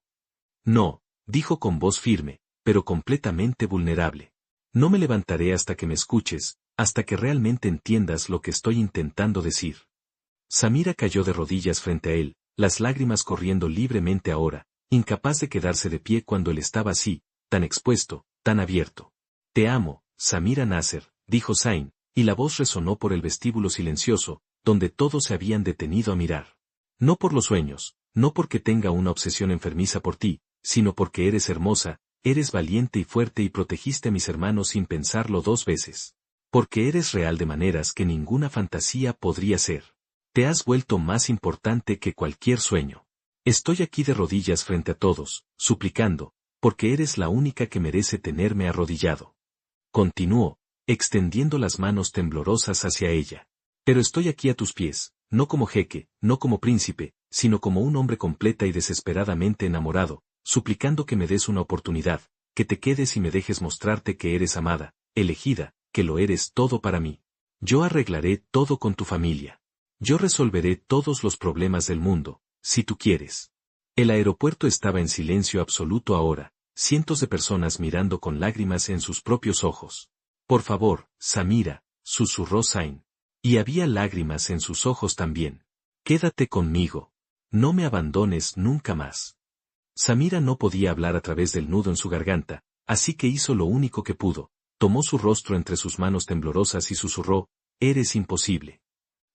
No, dijo con voz firme, pero completamente vulnerable. No me levantaré hasta que me escuches, hasta que realmente entiendas lo que estoy intentando decir. Samira cayó de rodillas frente a él, las lágrimas corriendo libremente ahora, incapaz de quedarse de pie cuando él estaba así, tan expuesto, tan abierto. Te amo, Samira Nasser, dijo Zayn, y la voz resonó por el vestíbulo silencioso, donde todos se habían detenido a mirar. No por los sueños, no porque tenga una obsesión enfermiza por ti, sino porque eres hermosa, eres valiente y fuerte y protegiste a mis hermanos sin pensarlo 2 veces. Porque eres real de maneras que ninguna fantasía podría ser. Te has vuelto más importante que cualquier sueño. Estoy aquí de rodillas frente a todos, suplicando, porque eres la única que merece tenerme arrodillado. Continuó, extendiendo las manos temblorosas hacia ella. Pero estoy aquí a tus pies, no como jeque, no como príncipe, sino como un hombre completa y desesperadamente enamorado, suplicando que me des una oportunidad, que te quedes y me dejes mostrarte que eres amada, elegida, que lo eres todo para mí. Yo arreglaré todo con tu familia. Yo resolveré todos los problemas del mundo, si tú quieres. El aeropuerto estaba en silencio absoluto ahora, cientos de personas mirando con lágrimas en sus propios ojos. Por favor, Samira, susurró Zayn. Y había lágrimas en sus ojos también. Quédate conmigo. No me abandones nunca más. Samira no podía hablar a través del nudo en su garganta, así que hizo lo único que pudo, tomó su rostro entre sus manos temblorosas y susurró, eres imposible.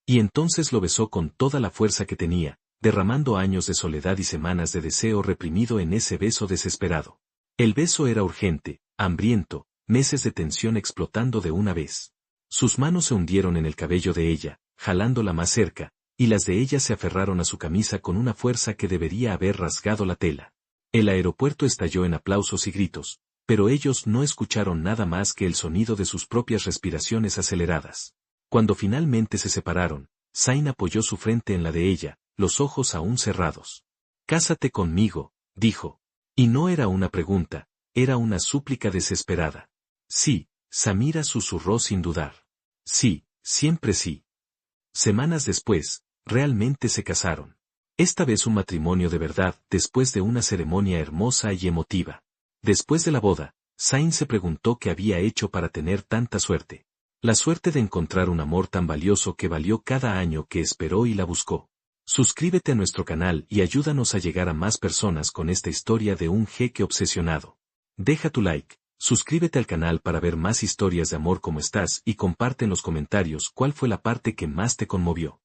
Y entonces lo besó con toda la fuerza que tenía, derramando años de soledad y semanas de deseo reprimido en ese beso desesperado. El beso era urgente, hambriento, meses de tensión explotando de una vez. Sus manos se hundieron en el cabello de ella, jalándola más cerca, y las de ella se aferraron a su camisa con una fuerza que debería haber rasgado la tela. El aeropuerto estalló en aplausos y gritos, pero ellos no escucharon nada más que el sonido de sus propias respiraciones aceleradas. Cuando finalmente se separaron, Zayn apoyó su frente en la de ella, los ojos aún cerrados. Cásate conmigo, dijo. Y no era una pregunta, era una súplica desesperada. Sí, Samira susurró sin dudar. Sí, siempre sí. Semanas después, realmente se casaron. Esta vez un matrimonio de verdad, después de una ceremonia hermosa y emotiva. Después de la boda, Zayn se preguntó qué había hecho para tener tanta suerte. La suerte de encontrar un amor tan valioso que valió cada año que esperó y la buscó. Suscríbete a nuestro canal y ayúdanos a llegar a más personas con esta historia de un jeque obsesionado. Deja tu like, suscríbete al canal para ver más historias de amor como estas y comparte en los comentarios cuál fue la parte que más te conmovió.